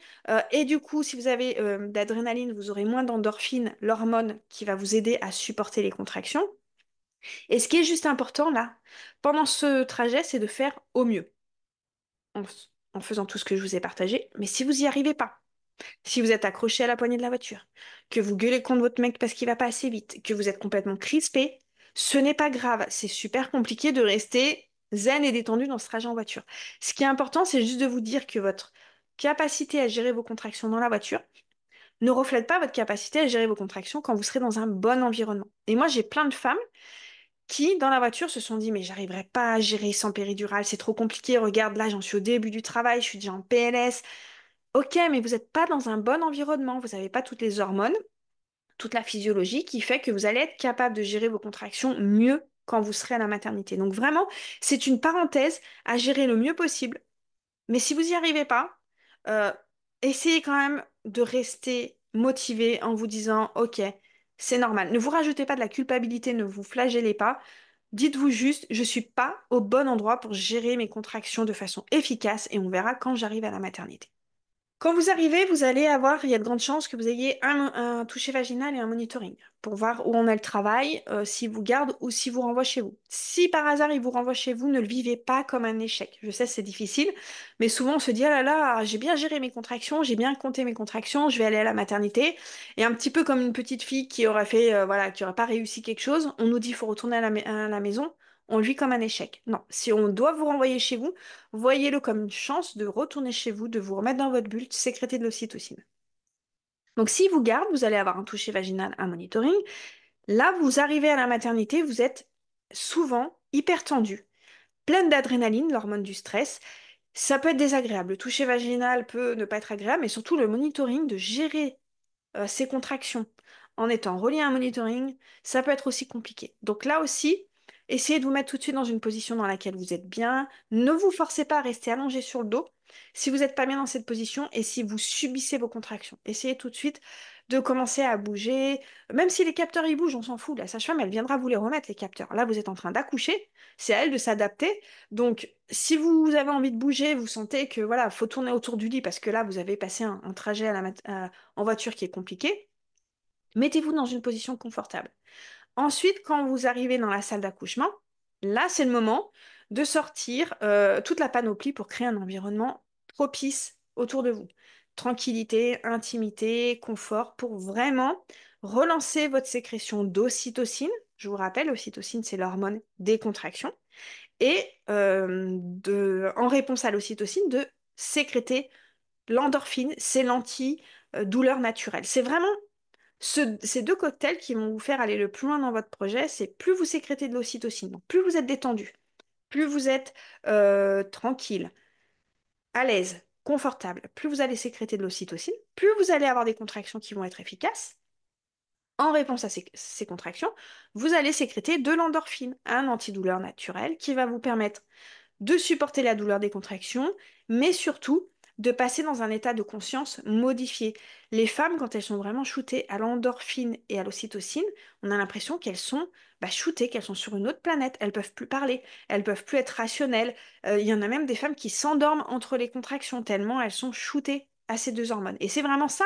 Et du coup, si vous avez de l'adrénaline, vous aurez moins d'endorphine, l'hormone qui va vous aider à supporter les contractions. Et ce qui est juste important là, pendant ce trajet, c'est de faire au mieux, en faisant tout ce que je vous ai partagé. Mais si vous n'y arrivez pas, si vous êtes accroché à la poignée de la voiture, que vous gueulez contre votre mec parce qu'il va pas assez vite, que vous êtes complètement crispé, ce n'est pas grave. C'est super compliqué de rester zen et détendu dans ce trajet en voiture. Ce qui est important, c'est juste de vous dire que votre capacité à gérer vos contractions dans la voiture ne reflète pas votre capacité à gérer vos contractions quand vous serez dans un bon environnement. Et moi, j'ai plein de femmes qui, dans la voiture, se sont dit, mais j'arriverai pas à gérer sans péridurale, c'est trop compliqué, regarde, là, j'en suis au début du travail, je suis déjà en PLS. Ok, mais vous n'êtes pas dans un bon environnement, vous n'avez pas toutes les hormones, toute la physiologie qui fait que vous allez être capable de gérer vos contractions mieux quand vous serez à la maternité. Donc vraiment, c'est une parenthèse à gérer le mieux possible. Mais si vous n'y arrivez pas, euh, essayez quand même de rester motivé en vous disant, OK, c'est normal. Ne vous rajoutez pas de la culpabilité, ne vous flagellez pas. Dites-vous juste, je suis pas au bon endroit pour gérer mes contractions de façon efficace et on verra quand j'arrive à la maternité. Quand vous arrivez, vous allez avoir, il y a de grandes chances que vous ayez un toucher vaginal et un monitoring pour voir où en est le travail, s'il vous garde ou s'il vous renvoie chez vous. Si par hasard il vous renvoie chez vous, ne le vivez pas comme un échec. Je sais, c'est difficile, mais souvent on se dit, ah là là, j'ai bien géré mes contractions, j'ai bien compté mes contractions, je vais aller à la maternité. Et un petit peu comme une petite fille qui aurait fait, voilà, qui aurait pas réussi quelque chose, on nous dit, il faut retourner à la maison. On le vit comme un échec. Non, si on doit vous renvoyer chez vous, voyez-le comme une chance de retourner chez vous, de vous remettre dans votre bulle, de sécréter de l'ocytocine. Donc, s'il vous garde, vous allez avoir un toucher vaginal, un monitoring. Là, vous arrivez à la maternité, vous êtes souvent hyper tendu, pleine d'adrénaline, l'hormone du stress. Ça peut être désagréable. Le toucher vaginal peut ne pas être agréable, mais surtout le monitoring, de gérer ces contractions en étant relié à un monitoring, ça peut être aussi compliqué. Donc là aussi, essayez de vous mettre tout de suite dans une position dans laquelle vous êtes bien. Ne vous forcez pas à rester allongé sur le dos si vous n'êtes pas bien dans cette position et si vous subissez vos contractions. Essayez tout de suite de commencer à bouger. Même si les capteurs ils bougent, on s'en fout. La sage-femme, elle viendra vous les remettre, les capteurs. Là, vous êtes en train d'accoucher. C'est à elle de s'adapter. Donc, si vous avez envie de bouger, vous sentez que voilà, faut tourner autour du lit parce que là, vous avez passé un trajet en voiture qui est compliqué, mettez-vous dans une position confortable. Ensuite, quand vous arrivez dans la salle d'accouchement, là, c'est le moment de sortir toute la panoplie pour créer un environnement propice autour de vous. Tranquillité, intimité, confort, pour vraiment relancer votre sécrétion d'ocytocine. Je vous rappelle, l'ocytocine, c'est l'hormone des contractions. Et en réponse à l'ocytocine, de sécréter l'endorphine, c'est l'anti-douleur naturelle. C'est vraiment ces deux cocktails qui vont vous faire aller le plus loin dans votre projet. C'est plus vous sécrétez de l'ocytocine, donc plus vous êtes détendu, plus vous êtes tranquille, à l'aise, confortable, plus vous allez sécréter de l'ocytocine, plus vous allez avoir des contractions qui vont être efficaces. En réponse à ces contractions, vous allez sécréter de l'endorphine, un antidouleur naturel qui va vous permettre de supporter la douleur des contractions, mais surtout de passer dans un état de conscience modifié. Les femmes, quand elles sont vraiment shootées à l'endorphine et à l'ocytocine, on a l'impression qu'elles sont shootées, qu'elles sont sur une autre planète. Elles peuvent plus parler, elles peuvent plus être rationnelles. Il y en a même des femmes qui s'endorment entre les contractions tellement elles sont shootées à ces deux hormones. Et c'est vraiment ça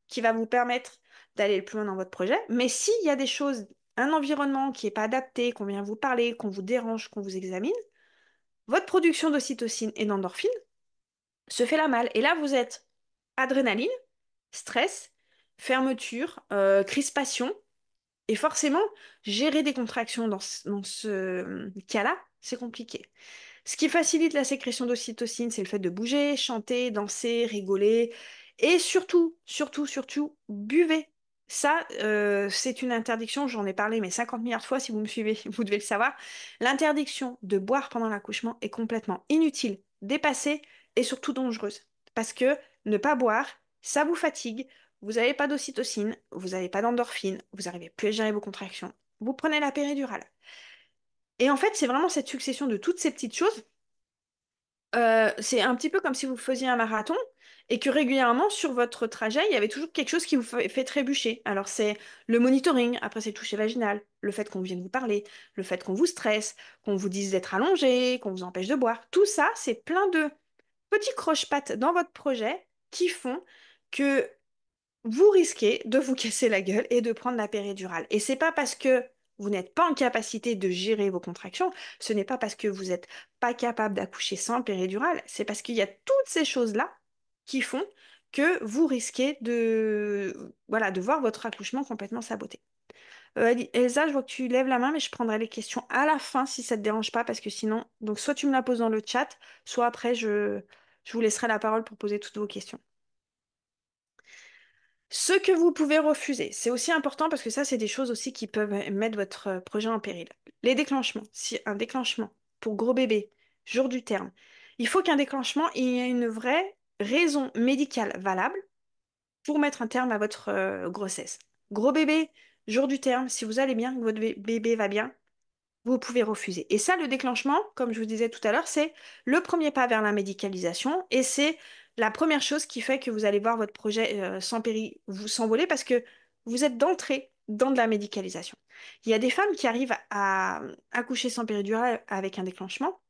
qui va vous permettre d'aller le plus loin dans votre projet. Mais s'il y a des choses, un environnement qui n'est pas adapté, qu'on vient vous parler, qu'on vous dérange, qu'on vous examine, votre production d'ocytocine et d'endorphine se fait la malle. Et là, vous êtes adrénaline, stress, fermeture, crispation. Et forcément, gérer des contractions dans ce cas-là, c'est compliqué. Ce qui facilite la sécrétion d'ocytocine, c'est le fait de bouger, chanter, danser, rigoler. Et surtout, surtout, surtout, buvez. Ça, c'est une interdiction, j'en ai parlé mais 50 milliards de fois, si vous me suivez, vous devez le savoir. L'interdiction de boire pendant l'accouchement est complètement inutile, dépassée et surtout dangereuse. Parce que ne pas boire, ça vous fatigue, vous n'avez pas d'ocytocine, vous n'avez pas d'endorphine, vous n'arrivez plus à gérer vos contractions. Vous prenez la péridurale. Et en fait, c'est vraiment cette succession de toutes ces petites choses, c'est un petit peu comme si vous faisiez un marathon et que régulièrement sur votre trajet, il y avait toujours quelque chose qui vous fait trébucher. Alors c'est le monitoring, après c'est le toucher vaginal, le fait qu'on vienne vous parler, le fait qu'on vous stresse, qu'on vous dise d'être allongé, qu'on vous empêche de boire. Tout ça, c'est plein de petits croche-pattes dans votre projet qui font que vous risquez de vous casser la gueule et de prendre la péridurale. Et c'est pas parce que vous n'êtes pas en capacité de gérer vos contractions, ce n'est pas parce que vous n'êtes pas capable d'accoucher sans péridurale, c'est parce qu'il y a toutes ces choses-là qui font que vous risquez voilà, de voir votre accouchement complètement saboté. Elsa, je vois que tu lèves la main, mais je prendrai les questions à la fin si ça te dérange pas, parce que sinon, donc soit tu me la poses dans le chat, soit après je vous laisserai la parole pour poser toutes vos questions. Ce que vous pouvez refuser, c'est aussi important parce que ça, c'est des choses aussi qui peuvent mettre votre projet en péril. Les déclenchements. Si un déclenchement pour gros bébé, jour du terme, il faut qu'un déclenchement il y ait une vraie raison médicale valable pour mettre un terme à votre grossesse. Gros bébé, jour du terme, si vous allez bien, que votre bébé va bien, vous pouvez refuser. Et ça, le déclenchement, comme je vous disais tout à l'heure, c'est le premier pas vers la médicalisation et c'est la première chose qui fait que vous allez voir votre projet sans péri vous s'envoler parce que vous êtes d'entrée dans de la médicalisation. Il y a des femmes qui arrivent à accoucher sans péridurale avec un déclenchement,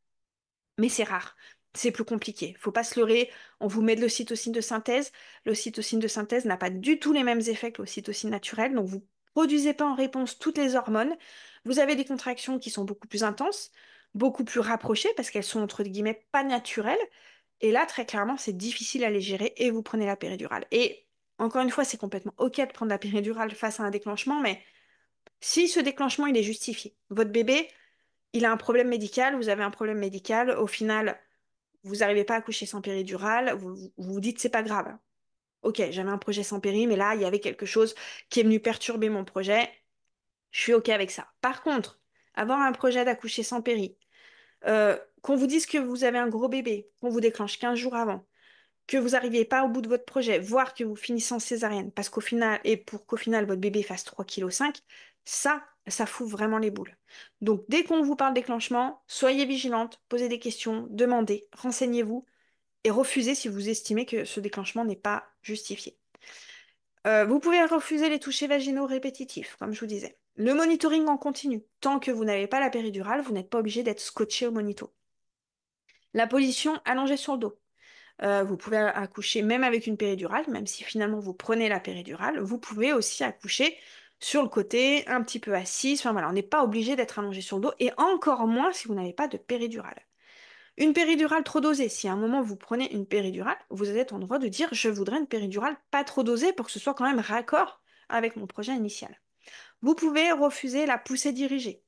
mais c'est rare. C'est plus compliqué. Faut pas se leurrer. On vous met de l'ocytocine de synthèse. L'ocytocine de synthèse n'a pas du tout les mêmes effets que l'ocytocine naturelle. Donc vous produisez pas en réponse toutes les hormones. Vous avez des contractions qui sont beaucoup plus intenses, beaucoup plus rapprochées parce qu'elles sont entre guillemets pas naturelles. Et là, très clairement, c'est difficile à les gérer et vous prenez la péridurale. Et encore une fois, c'est complètement OK de prendre la péridurale face à un déclenchement, mais si ce déclenchement il est justifié, votre bébé, il a un problème médical, vous avez un problème médical, au final vous n'arrivez pas à coucher sans péridurale, vous dites c'est pas grave. Ok, j'avais un projet sans péri, mais là, il y avait quelque chose qui est venu perturber mon projet. Je suis ok avec ça. Par contre, avoir un projet d'accoucher sans péri, qu'on vous dise que vous avez un gros bébé, qu'on vous déclenche 15 jours avant, que vous n'arriviez pas au bout de votre projet, voire que vous finissez en césarienne, parce qu'au final, et pour qu'au final votre bébé fasse 3,5 kg, ça fout vraiment les boules. Donc dès qu'on vous parle déclenchement, soyez vigilante, posez des questions, demandez, renseignez-vous et refusez si vous estimez que ce déclenchement n'est pas justifié. Vous pouvez refuser les touchés vaginaux répétitifs, comme je vous disais. Le monitoring en continu. Tant que vous n'avez pas la péridurale, vous n'êtes pas obligé d'être scotché au monito. La position allongée sur le dos. Vous pouvez accoucher même avec une péridurale, même si finalement vous prenez la péridurale, vous pouvez aussi accoucher sur le côté, un petit peu assis. Enfin voilà, on n'est pas obligé d'être allongé sur le dos, et encore moins si vous n'avez pas de péridurale. Une péridurale trop dosée. Si à un moment vous prenez une péridurale, vous êtes en droit de dire je voudrais une péridurale pas trop dosée pour que ce soit quand même raccord avec mon projet initial. Vous pouvez refuser la poussée dirigée.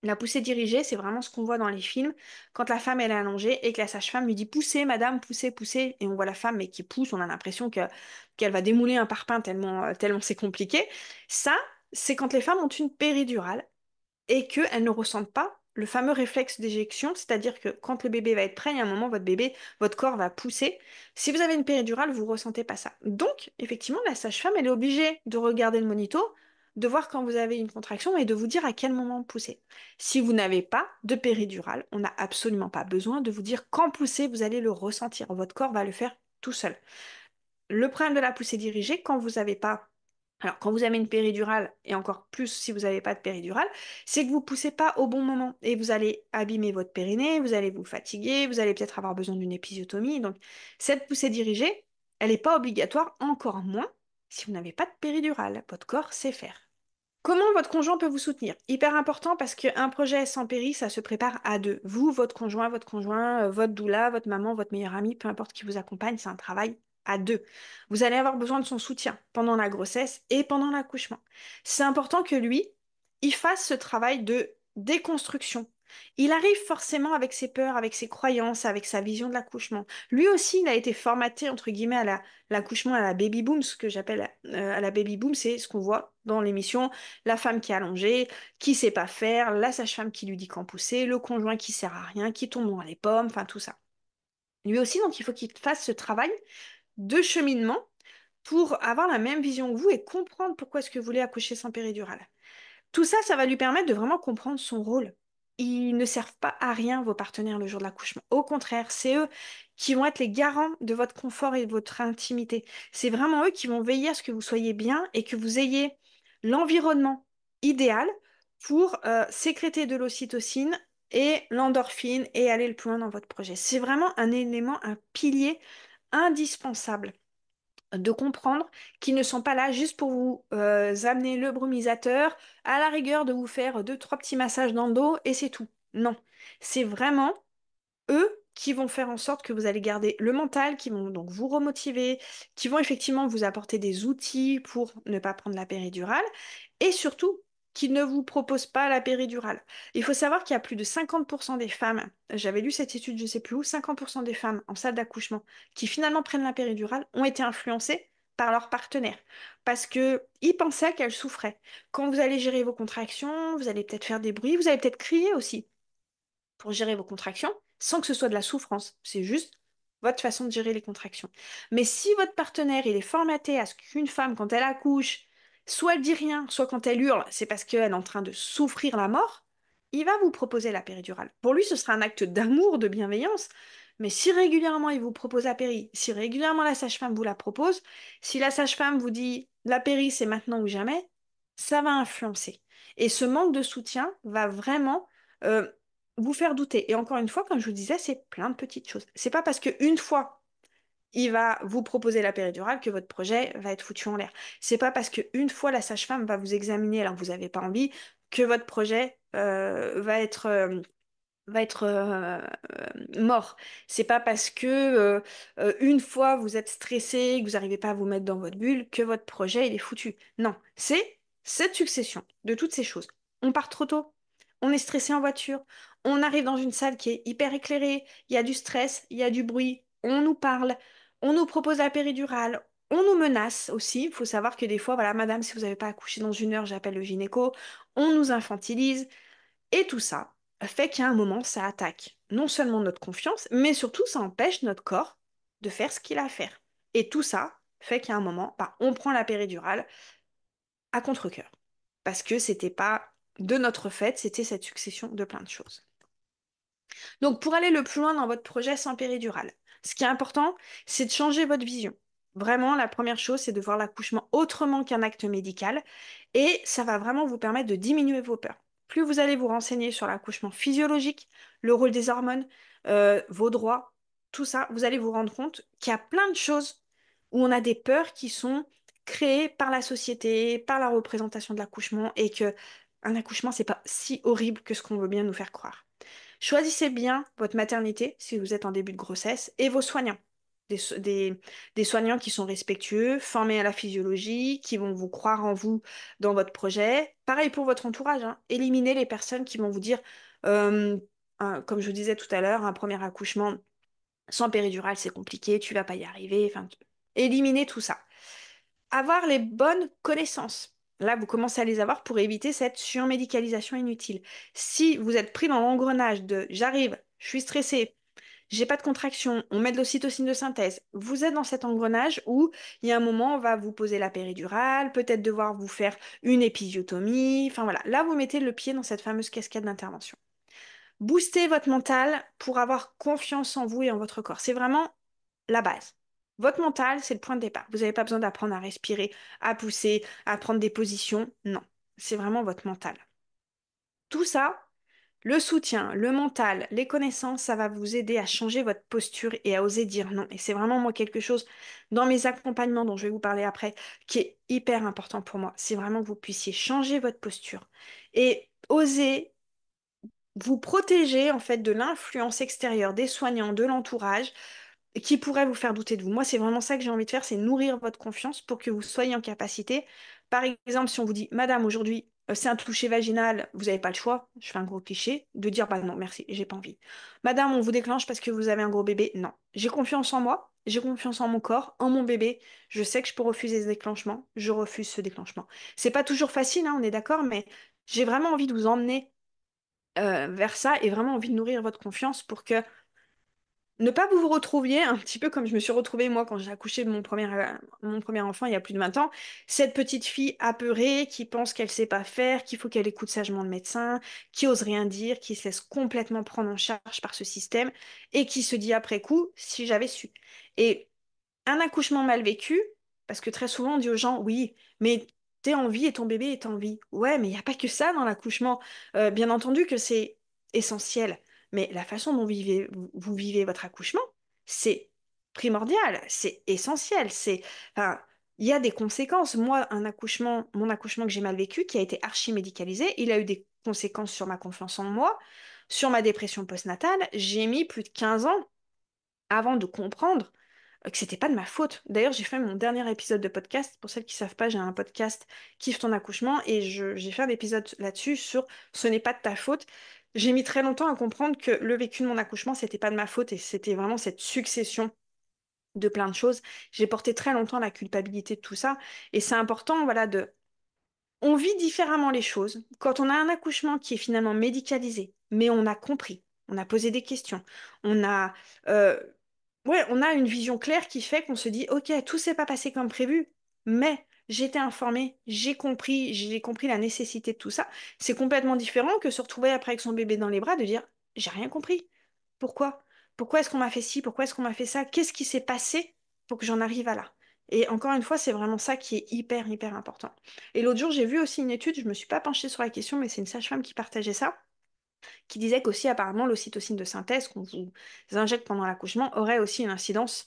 La poussée dirigée, c'est vraiment ce qu'on voit dans les films, quand la femme elle est allongée et que la sage-femme lui dit poussez madame, poussez, poussez, et on voit la femme mais qui pousse, on a l'impression qu'elle va démouler un parpaing tellement c'est compliqué. Ça, c'est quand les femmes ont une péridurale et qu'elles ne ressentent pas le fameux réflexe d'éjection, c'est-à-dire que quand le bébé va être prêt, il y a un moment, votre bébé, votre corps va pousser. Si vous avez une péridurale, vous ne ressentez pas ça. Donc, effectivement, la sage-femme, elle est obligée de regarder le monito, de voir quand vous avez une contraction et de vous dire à quel moment pousser. Si vous n'avez pas de péridurale, on n'a absolument pas besoin de vous dire quand pousser, vous allez le ressentir. Votre corps va le faire tout seul. Le problème de la poussée dirigée, quand vous n'avez pas alors, quand vous avez une péridurale, et encore plus si vous n'avez pas de péridurale, c'est que vous ne poussez pas au bon moment et vous allez abîmer votre périnée, vous allez vous fatiguer, vous allez peut-être avoir besoin d'une épisiotomie. Donc, cette poussée dirigée, elle n'est pas obligatoire, encore moins si vous n'avez pas de péridurale. Votre corps sait faire. Comment votre conjoint peut vous soutenir? Hyper important parce qu'un projet sans péri, ça se prépare à deux. Vous, votre conjoint, votre doula, votre maman, votre meilleure amie, peu importe qui vous accompagne, c'est un travail à deux. Vous allez avoir besoin de son soutien pendant la grossesse et pendant l'accouchement. C'est important que lui, il fasse ce travail de déconstruction. Il arrive forcément avec ses peurs, avec ses croyances, avec sa vision de l'accouchement. Lui aussi, il a été formaté, entre guillemets, à l'accouchement à la baby boom, ce que j'appelle à la baby boom, c'est ce qu'on voit dans l'émission la femme qui est allongée, qui sait pas faire, la sage-femme qui lui dit quand pousser, le conjoint qui sert à rien, qui tombe dans les pommes, enfin tout ça. Lui aussi, donc il faut qu'il fasse ce travail de cheminement pour avoir la même vision que vous et comprendre pourquoi est-ce que vous voulez accoucher sans péridurale. Tout ça, ça va lui permettre de vraiment comprendre son rôle. Ils ne servent pas à rien, vos partenaires, le jour de l'accouchement. Au contraire, c'est eux qui vont être les garants de votre confort et de votre intimité. C'est vraiment eux qui vont veiller à ce que vous soyez bien et que vous ayez l'environnement idéal pour sécréter de l'ocytocine et l'endorphine et aller le plus loin dans votre projet. C'est vraiment un élément, un pilier indispensable de comprendre qu'ils ne sont pas là juste pour vous amener le brumisateur, à la rigueur de vous faire deux, trois petits massages dans le dos et c'est tout. Non, c'est vraiment eux qui vont faire en sorte que vous allez garder le mental, qui vont donc vous remotiver, qui vont effectivement vous apporter des outils pour ne pas prendre la péridurale, et surtout qui ne vous proposent pas la péridurale. Il faut savoir qu'il y a plus de 50% des femmes, j'avais lu cette étude, je sais plus où, 50% des femmes en salle d'accouchement qui finalement prennent la péridurale ont été influencées par leur partenaire parce que ils pensaient qu'elle souffrait. Quand vous allez gérer vos contractions, vous allez peut-être faire des bruits, vous allez peut-être crier aussi pour gérer vos contractions sans que ce soit de la souffrance. C'est juste votre façon de gérer les contractions. Mais si votre partenaire, il est formaté à ce qu'une femme, quand elle accouche, soit elle dit rien, soit quand elle hurle, c'est parce qu'elle est en train de souffrir la mort, il va vous proposer la péridurale. Pour lui, ce sera un acte d'amour, de bienveillance. Mais si régulièrement il vous propose la péri, si régulièrement la sage-femme vous la propose, si la sage-femme vous dit la péri c'est maintenant ou jamais, ça va influencer. Et ce manque de soutien va vraiment euh, vous faire douter. Et encore une fois, comme je vous disais, c'est plein de petites choses. C'est pas parce qu'une fois il va vous proposer la péridurale que votre projet va être foutu en l'air. C'est pas parce qu'une fois la sage-femme va vous examiner alors que vous n'avez pas envie que votre projet va être mort. C'est pas parce que une fois vous êtes stressé, que vous n'arrivez pas à vous mettre dans votre bulle, que votre projet il est foutu. Non, c'est cette succession de toutes ces choses. On part trop tôt, on est stressé en voiture, on arrive dans une salle qui est hyper éclairée, il y a du stress, il y a du bruit, on nous parle, on nous propose la péridurale. On nous menace aussi. Il faut savoir que des fois, voilà, madame, si vous n'avez pas accouché dans une heure, j'appelle le gynéco. On nous infantilise. Et tout ça fait qu'à un moment, ça attaque non seulement notre confiance, mais surtout ça empêche notre corps de faire ce qu'il a à faire. Et tout ça fait qu'à un moment, bah, on prend la péridurale à contre-cœur. Parce que c'était pas de notre fait, c'était cette succession de plein de choses. Donc, pour aller le plus loin dans votre projet sans péridurale, ce qui est important, c'est de changer votre vision. Vraiment, la première chose, c'est de voir l'accouchement autrement qu'un acte médical et ça va vraiment vous permettre de diminuer vos peurs. Plus vous allez vous renseigner sur l'accouchement physiologique, le rôle des hormones, vos droits, tout ça, vous allez vous rendre compte qu'il y a plein de choses où on a des peurs qui sont créées par la société, par la représentation de l'accouchement et que un accouchement, c'est pas si horrible que ce qu'on veut bien nous faire croire. Choisissez bien votre maternité si vous êtes en début de grossesse et vos soignants. Des soignants qui sont respectueux, formés à la physiologie, qui vont vous croire en vous dans votre projet. Pareil pour votre entourage, hein. Éliminez les personnes qui vont vous dire, euh, comme je vous disais tout à l'heure, un premier accouchement sans péridurale, c'est compliqué, tu vas pas y arriver. Enfin, éliminez tout ça. Avoir les bonnes connaissances. Là, vous commencez à les avoir pour éviter cette surmédicalisation inutile. Si vous êtes pris dans l'engrenage de j'arrive, je suis stressé, j'ai pas de contraction, on met de l'ocytocine de synthèse, vous êtes dans cet engrenage où il y a un moment, on va vous poser la péridurale, peut-être devoir vous faire une épisiotomie. Enfin voilà, là, vous mettez le pied dans cette fameuse cascade d'intervention. Boostez votre mental pour avoir confiance en vous et en votre corps. C'est vraiment la base. Votre mental, c'est le point de départ. Vous n'avez pas besoin d'apprendre à respirer, à pousser, à prendre des positions. Non, c'est vraiment votre mental. Tout ça, le soutien, le mental, les connaissances, ça va vous aider à changer votre posture et à oser dire non. Et c'est vraiment moi quelque chose dans mes accompagnements dont je vais vous parler après qui est hyper important pour moi. C'est vraiment que vous puissiez changer votre posture et oser vous protéger en fait de l'influence extérieure des soignants, de l'entourage qui pourrait vous faire douter de vous. Moi, c'est vraiment ça que j'ai envie de faire, c'est nourrir votre confiance pour que vous soyez en capacité. Par exemple, si on vous dit, Madame, aujourd'hui, c'est un toucher vaginal, vous n'avez pas le choix, je fais un gros cliché, de dire, bah non, merci, j'ai pas envie. Madame, on vous déclenche parce que vous avez un gros bébé, non. J'ai confiance en moi, j'ai confiance en mon corps, en mon bébé, je sais que je peux refuser ce déclenchement, je refuse ce déclenchement. C'est pas toujours facile, hein, on est d'accord, mais j'ai vraiment envie de vous emmener vers ça et vraiment envie de nourrir votre confiance pour que ne pas vous retrouviez un petit peu comme je me suis retrouvée moi quand j'ai accouché de mon premier enfant il y a plus de 20 ans, cette petite fille apeurée qui pense qu'elle sait pas faire, qu'il faut qu'elle écoute sagement le médecin, qui ose rien dire, qui se laisse complètement prendre en charge par ce système et qui se dit après coup si j'avais su. Et un accouchement mal vécu, parce que très souvent on dit aux gens, oui, mais t'es en vie et ton bébé est en vie. Ouais, mais il n'y a pas que ça dans l'accouchement. Bien entendu que c'est essentiel, mais la façon dont vous vivez votre accouchement, c'est primordial, c'est essentiel. Enfin, il y a des conséquences. Moi, mon accouchement que j'ai mal vécu, qui a été archi-médicalisé, il a eu des conséquences sur ma confiance en moi, sur ma dépression postnatale. J'ai mis plus de 15 ans avant de comprendre que c'était pas de ma faute. D'ailleurs, j'ai fait mon dernier épisode de podcast. Pour celles qui savent pas, j'ai un podcast Kiffe ton accouchement et j'ai fait un épisode là-dessus sur ce n'est pas de ta faute. J'ai mis très longtemps à comprendre que le vécu de mon accouchement, c'était pas de ma faute et c'était vraiment cette succession de plein de choses. J'ai porté très longtemps la culpabilité de tout ça. Et c'est important, voilà, on vit différemment les choses. Quand on a un accouchement qui est finalement médicalisé, mais on a compris, on a posé des questions, on a, euh, ouais, on a une vision claire qui fait qu'on se dit, OK, tout s'est pas passé comme prévu, mais j'étais informée, j'ai compris la nécessité de tout ça. C'est complètement différent que se retrouver après avec son bébé dans les bras, de dire, j'ai rien compris. Pourquoi? Pourquoi est-ce qu'on m'a fait ci? Pourquoi est-ce qu'on m'a fait ça? Qu'est-ce qui s'est passé pour que j'en arrive à là? Et encore une fois, c'est vraiment ça qui est hyper, hyper important. Et l'autre jour, j'ai vu aussi une étude, je me suis pas penchée sur la question, mais c'est une sage-femme qui partageait ça, qui disait qu'aussi apparemment l'ocytocine de synthèse qu'on vous injecte pendant l'accouchement aurait aussi une incidence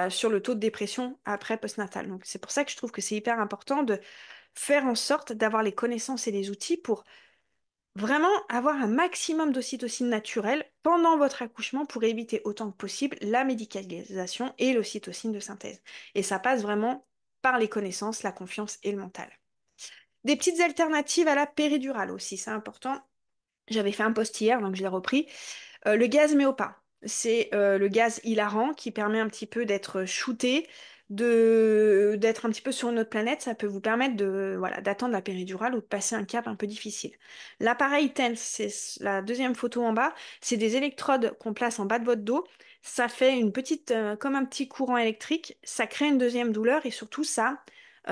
sur le taux de dépression après postnatal. Donc c'est pour ça que je trouve que c'est hyper important de faire en sorte d'avoir les connaissances et les outils pour vraiment avoir un maximum d'ocytocine naturelle pendant votre accouchement pour éviter autant que possible la médicalisation et l'ocytocine de synthèse. Et ça passe vraiment par les connaissances, la confiance et le mental. Des petites alternatives à la péridurale aussi, c'est important. J'avais fait un post hier, donc je l'ai repris. Le gaz Méopa, c'est le gaz hilarant qui permet un petit peu d'être shooté, d'être un petit peu sur une autre planète. Ça peut vous permettre de, voilà, d'attendre la péridurale ou de passer un cap un peu difficile. L'appareil TENS, c'est la deuxième photo en bas. C'est des électrodes qu'on place en bas de votre dos. Ça fait une petite, comme un petit courant électrique. Ça crée une deuxième douleur et surtout ça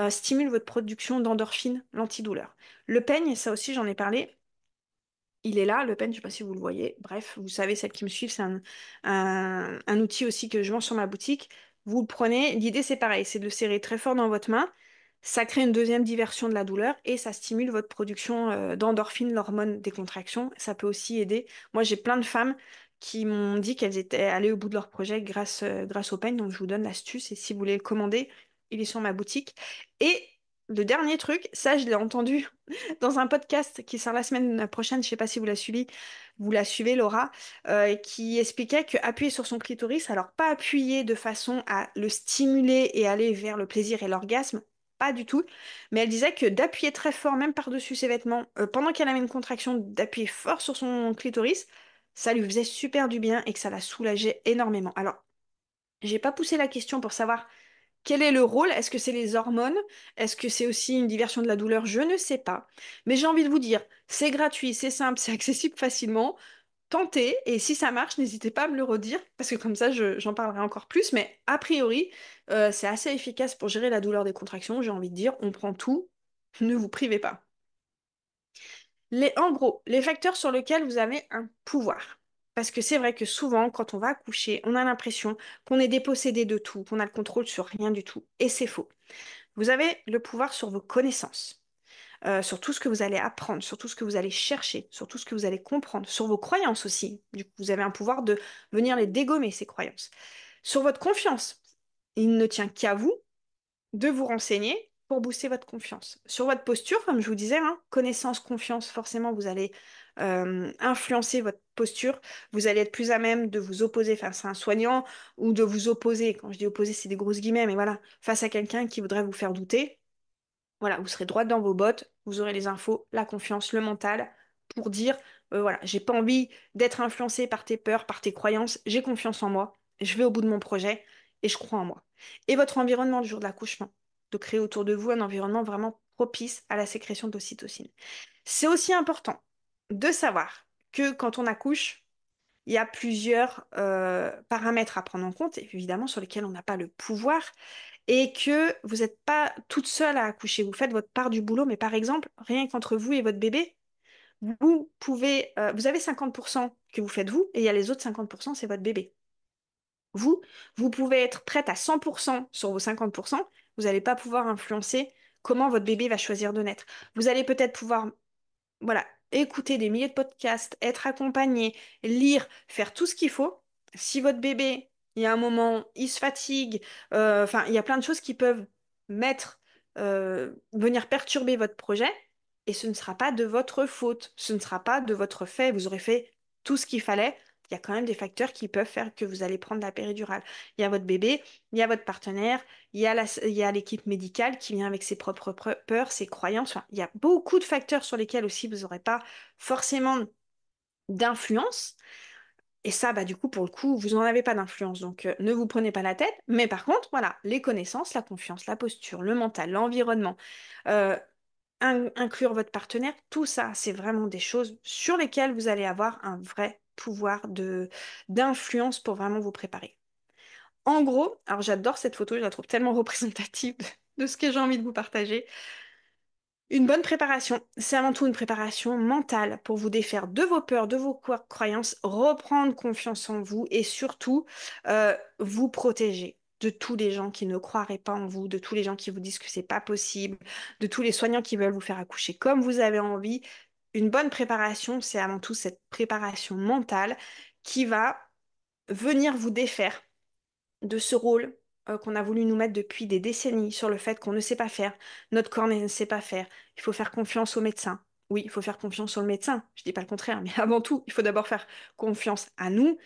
stimule votre production d'endorphine, l'antidouleur. Le peigne, ça aussi j'en ai parlé. Il est là, le pen, je sais pas si vous le voyez. Bref, vous savez, celles qui me suivent, c'est un outil aussi que je vends sur ma boutique. Vous le prenez, l'idée c'est pareil, c'est de le serrer très fort dans votre main. Ça crée une deuxième diversion de la douleur et ça stimule votre production d'endorphine, l'hormone des contractions. Ça peut aussi aider. Moi, j'ai plein de femmes qui m'ont dit qu'elles étaient allées au bout de leur projet grâce au pen. Donc, je vous donne l'astuce et si vous voulez le commander, il est sur ma boutique. Et le dernier truc, ça, je l'ai entendu dans un podcast qui sort la semaine prochaine, je sais pas si vous la suivez Laura, qui expliquait que appuyer sur son clitoris, alors pas appuyer de façon à le stimuler et aller vers le plaisir et l'orgasme, pas du tout, mais elle disait que d'appuyer très fort, même par-dessus ses vêtements, pendant qu'elle avait une contraction, d'appuyer fort sur son clitoris, ça lui faisait super du bien et que ça la soulageait énormément. Alors, j'ai pas poussé la question pour savoir quel est le rôle? Est-ce que c'est les hormones? Est-ce que c'est aussi une diversion de la douleur? Je ne sais pas. Mais j'ai envie de vous dire, c'est gratuit, c'est simple, c'est accessible facilement. Tentez, et si ça marche, n'hésitez pas à me le redire, parce que comme ça, j'en parlerai encore plus. Mais a priori, c'est assez efficace pour gérer la douleur des contractions. J'ai envie de dire, on prend tout, ne vous privez pas. En gros, les facteurs sur lesquels vous avez un pouvoir. Parce que c'est vrai que souvent, quand on va accoucher, on a l'impression qu'on est dépossédé de tout, qu'on a le contrôle sur rien du tout. Et c'est faux. Vous avez le pouvoir sur vos connaissances, sur tout ce que vous allez apprendre, sur tout ce que vous allez chercher, sur tout ce que vous allez comprendre, sur vos croyances aussi. Du coup, vous avez un pouvoir de venir les dégommer, ces croyances. Sur votre confiance, il ne tient qu'à vous de vous renseigner pour booster votre confiance. Sur votre posture, comme je vous disais, hein, connaissance, confiance, forcément, vous allez influencer votre posture. Vous allez être plus à même de vous opposer face à un soignant ou de vous opposer. Quand je dis opposer, c'est des grosses guillemets, mais voilà, face à quelqu'un qui voudrait vous faire douter. Voilà, vous serez droite dans vos bottes, vous aurez les infos, la confiance, le mental pour dire, voilà, j'ai pas envie d'être influencé par tes peurs, par tes croyances, j'ai confiance en moi, je vais au bout de mon projet et je crois en moi. Et votre environnement le jour de l'accouchement, de créer autour de vous un environnement vraiment propice à la sécrétion d'ocytocine. C'est aussi important de savoir que quand on accouche, il y a plusieurs paramètres à prendre en compte, évidemment, sur lesquels on n'a pas le pouvoir, et que vous n'êtes pas toute seule à accoucher. Vous faites votre part du boulot, mais par exemple, rien qu'entre vous et votre bébé, vous avez 50% que vous faites vous, et il y a les autres 50%, c'est votre bébé. Vous, vous pouvez être prête à 100% sur vos 50%, vous n'allez pas pouvoir influencer comment votre bébé va choisir de naître. Vous allez peut-être pouvoir voilà, écouter des milliers de podcasts, être accompagné, lire, faire tout ce qu'il faut. Si votre bébé, il y a un moment, il se fatigue, enfin, il y a plein de choses qui peuvent venir perturber votre projet, et ce ne sera pas de votre faute, ce ne sera pas de votre fait, vous aurez fait tout ce qu'il fallait. Il y a quand même des facteurs qui peuvent faire que vous allez prendre la péridurale. Il y a votre bébé, il y a votre partenaire, il y a l'équipe médicale qui vient avec ses propres peurs, ses croyances. Enfin, il y a beaucoup de facteurs sur lesquels aussi vous n'aurez pas forcément d'influence. Et ça, bah, du coup, pour le coup, vous n'en avez pas d'influence, donc ne vous prenez pas la tête. Mais par contre, voilà, les connaissances, la confiance, la posture, le mental, l'environnement, euh, inclure votre partenaire, tout ça, c'est vraiment des choses sur lesquelles vous allez avoir un vrai pouvoir d'influence pour vraiment vous préparer. En gros, alors j'adore cette photo, je la trouve tellement représentative de ce que j'ai envie de vous partager. Une bonne préparation, c'est avant tout une préparation mentale pour vous défaire de vos peurs, de vos croyances, reprendre confiance en vous et surtout vous protéger de tous les gens qui ne croiraient pas en vous, de tous les gens qui vous disent que c'est pas possible, de tous les soignants qui veulent vous faire accoucher comme vous avez envie. Une bonne préparation, c'est avant tout cette préparation mentale qui va venir vous défaire de ce rôle qu'on a voulu nous mettre depuis des décennies sur le fait qu'on ne sait pas faire, notre corps ne sait pas faire, il faut faire confiance au médecin. Oui, il faut faire confiance au médecin, je dis pas le contraire, mais avant tout, il faut d'abord faire confiance à nous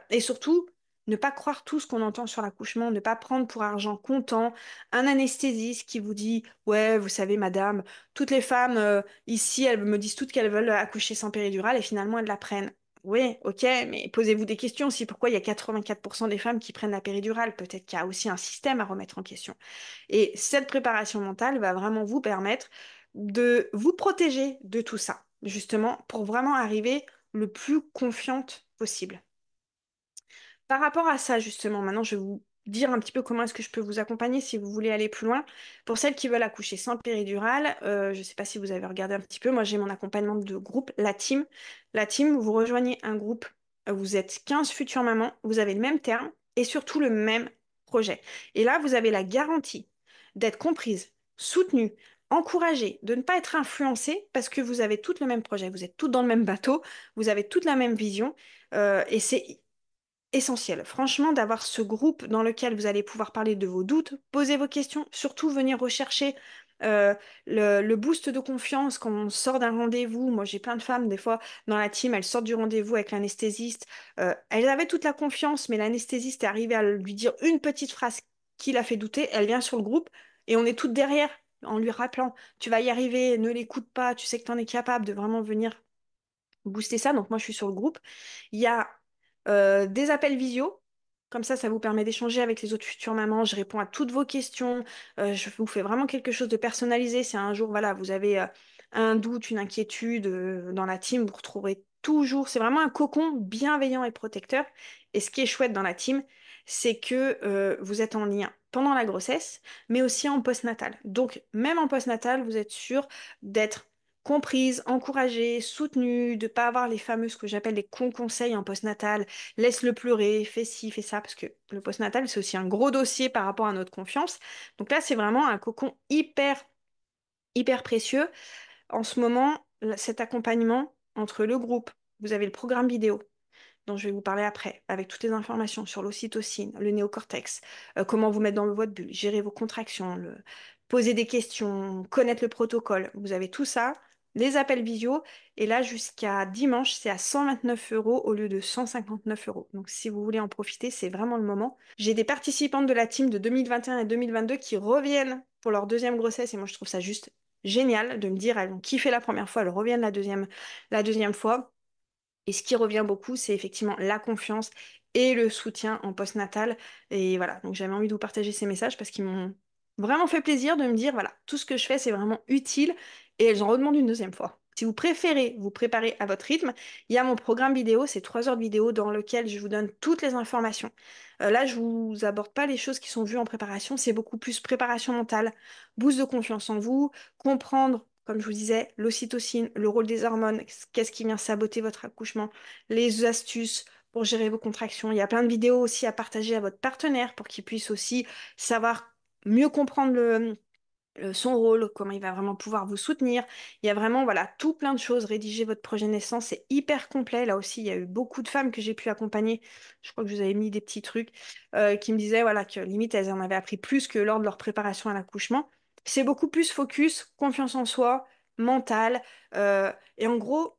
et surtout ne pas croire tout ce qu'on entend sur l'accouchement, ne pas prendre pour argent comptant un anesthésiste qui vous dit ouais, vous savez madame, toutes les femmes ici, elles me disent toutes qu'elles veulent accoucher sans péridurale et finalement elles la prennent. Oui, ok, mais posez-vous des questions aussi. Pourquoi il y a 84% des femmes qui prennent la péridurale? Peut-être qu'il y a aussi un système à remettre en question. Et cette préparation mentale va vraiment vous permettre de vous protéger de tout ça, justement, pour vraiment arriver le plus confiante possible. Par rapport à ça, justement, maintenant, je vais vous dire un petit peu comment est-ce que je peux vous accompagner si vous voulez aller plus loin. Pour celles qui veulent accoucher sans péridurale, je ne sais pas si vous avez regardé un petit peu, moi j'ai mon accompagnement de groupe, la team. La team, vous rejoignez un groupe, vous êtes 15 futures mamans, vous avez le même terme et surtout le même projet. Et là, vous avez la garantie d'être comprise, soutenue, encouragée, de ne pas être influencée parce que vous avez toutes le même projet, vous êtes toutes dans le même bateau, vous avez toute la même vision. Et c'est essentiel, franchement, d'avoir ce groupe dans lequel vous allez pouvoir parler de vos doutes, poser vos questions, surtout venir rechercher euh, le boost de confiance quand on sort d'un rendez-vous. Moi, j'ai plein de femmes, des fois, dans la team, elles sortent du rendez-vous avec l'anesthésiste. Elles avaient toute la confiance, mais l'anesthésiste est arrivé à lui dire une petite phrase qui l'a fait douter. Elle vient sur le groupe et on est toutes derrière en lui rappelant, tu vas y arriver, ne l'écoute pas, tu sais que tu en es capable de vraiment venir booster ça. Donc moi, je suis sur le groupe. Il y a des appels visio. Comme ça vous permet d'échanger avec les autres futures mamans. Je réponds à toutes vos questions. Je vous fais vraiment quelque chose de personnalisé. Si un jour, voilà, vous avez un doute, une inquiétude dans la team, vous retrouverez toujours. C'est vraiment un cocon bienveillant et protecteur. Et ce qui est chouette dans la team, c'est que vous êtes en lien pendant la grossesse, mais aussi en postnatal. Donc, même en postnatal, vous êtes sûr d'être comprise, encouragée, soutenue, de pas avoir les fameux, ce que j'appelle les conseils en postnatal, laisse-le pleurer, fais ci, fais ça, parce que le postnatal, c'est aussi un gros dossier par rapport à notre confiance. Donc là, c'est vraiment un cocon hyper précieux. En ce moment, cet accompagnement entre le groupe, vous avez le programme vidéo, dont je vais vous parler après, avec toutes les informations sur l'ocytocine, le néocortex, comment vous mettre dans votre bulle, gérer vos contractions, poser des questions, connaître le protocole. Vous avez tout ça, les appels visio, et là jusqu'à dimanche, c'est à 129 euros au lieu de 159 euros. Donc si vous voulez en profiter, c'est vraiment le moment. J'ai des participantes de la team de 2021 et 2022 qui reviennent pour leur deuxième grossesse, et moi je trouve ça juste génial de me dire, elles ont kiffé la première fois, elles reviennent la deuxième fois. Et ce qui revient beaucoup, c'est effectivement la confiance et le soutien en postnatal. Et voilà, donc j'avais envie de vous partager ces messages parce qu'ils m'ont vraiment fait plaisir de me dire, voilà, tout ce que je fais, c'est vraiment utile et elles en redemandent une deuxième fois. Si vous préférez vous préparer à votre rythme, il y a mon programme vidéo, c'est 3 heures de vidéo dans lequel je vous donne toutes les informations. Là, je vous aborde pas les choses qui sont vues en préparation, c'est beaucoup plus préparation mentale, boost de confiance en vous, comprendre, comme je vous disais, l'ocytocine, le rôle des hormones, qu'est-ce qui vient saboter votre accouchement, les astuces pour gérer vos contractions. Il y a plein de vidéos aussi à partager à votre partenaire pour qu'il puisse aussi savoir mieux comprendre son rôle, comment il va vraiment pouvoir vous soutenir. Il y a vraiment, voilà, tout plein de choses. Rédiger votre projet de naissance, c'est hyper complet. Là aussi, il y a eu beaucoup de femmes que j'ai pu accompagner. Je crois que je vous avais mis des petits trucs qui me disaient, voilà, que limite, elles en avaient appris plus que lors de leur préparation à l'accouchement. C'est beaucoup plus focus, confiance en soi, mental. Et en gros,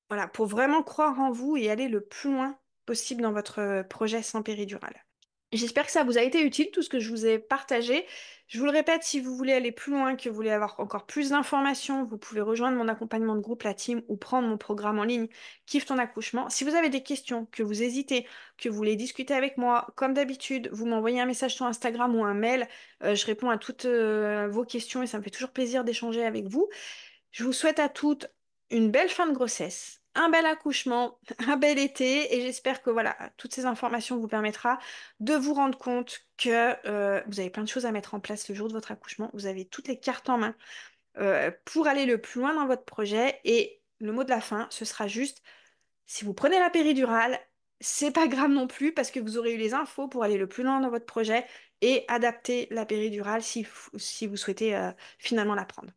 voilà, pour vraiment croire en vous et aller le plus loin possible dans votre projet sans péridurale. J'espère que ça vous a été utile, tout ce que je vous ai partagé. Je vous le répète, si vous voulez aller plus loin, que vous voulez avoir encore plus d'informations, vous pouvez rejoindre mon accompagnement de groupe, la team, ou prendre mon programme en ligne, Kiffe ton accouchement. Si vous avez des questions, que vous hésitez, que vous voulez discuter avec moi, comme d'habitude, vous m'envoyez un message sur Instagram ou un mail. Je réponds à toutes vos questions et ça me fait toujours plaisir d'échanger avec vous. Je vous souhaite à toutes une belle fin de grossesse, un bel accouchement, un bel été et j'espère que voilà, toutes ces informations vous permettra de vous rendre compte que vous avez plein de choses à mettre en place le jour de votre accouchement. Vous avez toutes les cartes en main pour aller le plus loin dans votre projet et le mot de la fin, ce sera juste si vous prenez la péridurale, c'est pas grave non plus parce que vous aurez eu les infos pour aller le plus loin dans votre projet et adapter la péridurale si vous souhaitez finalement la prendre.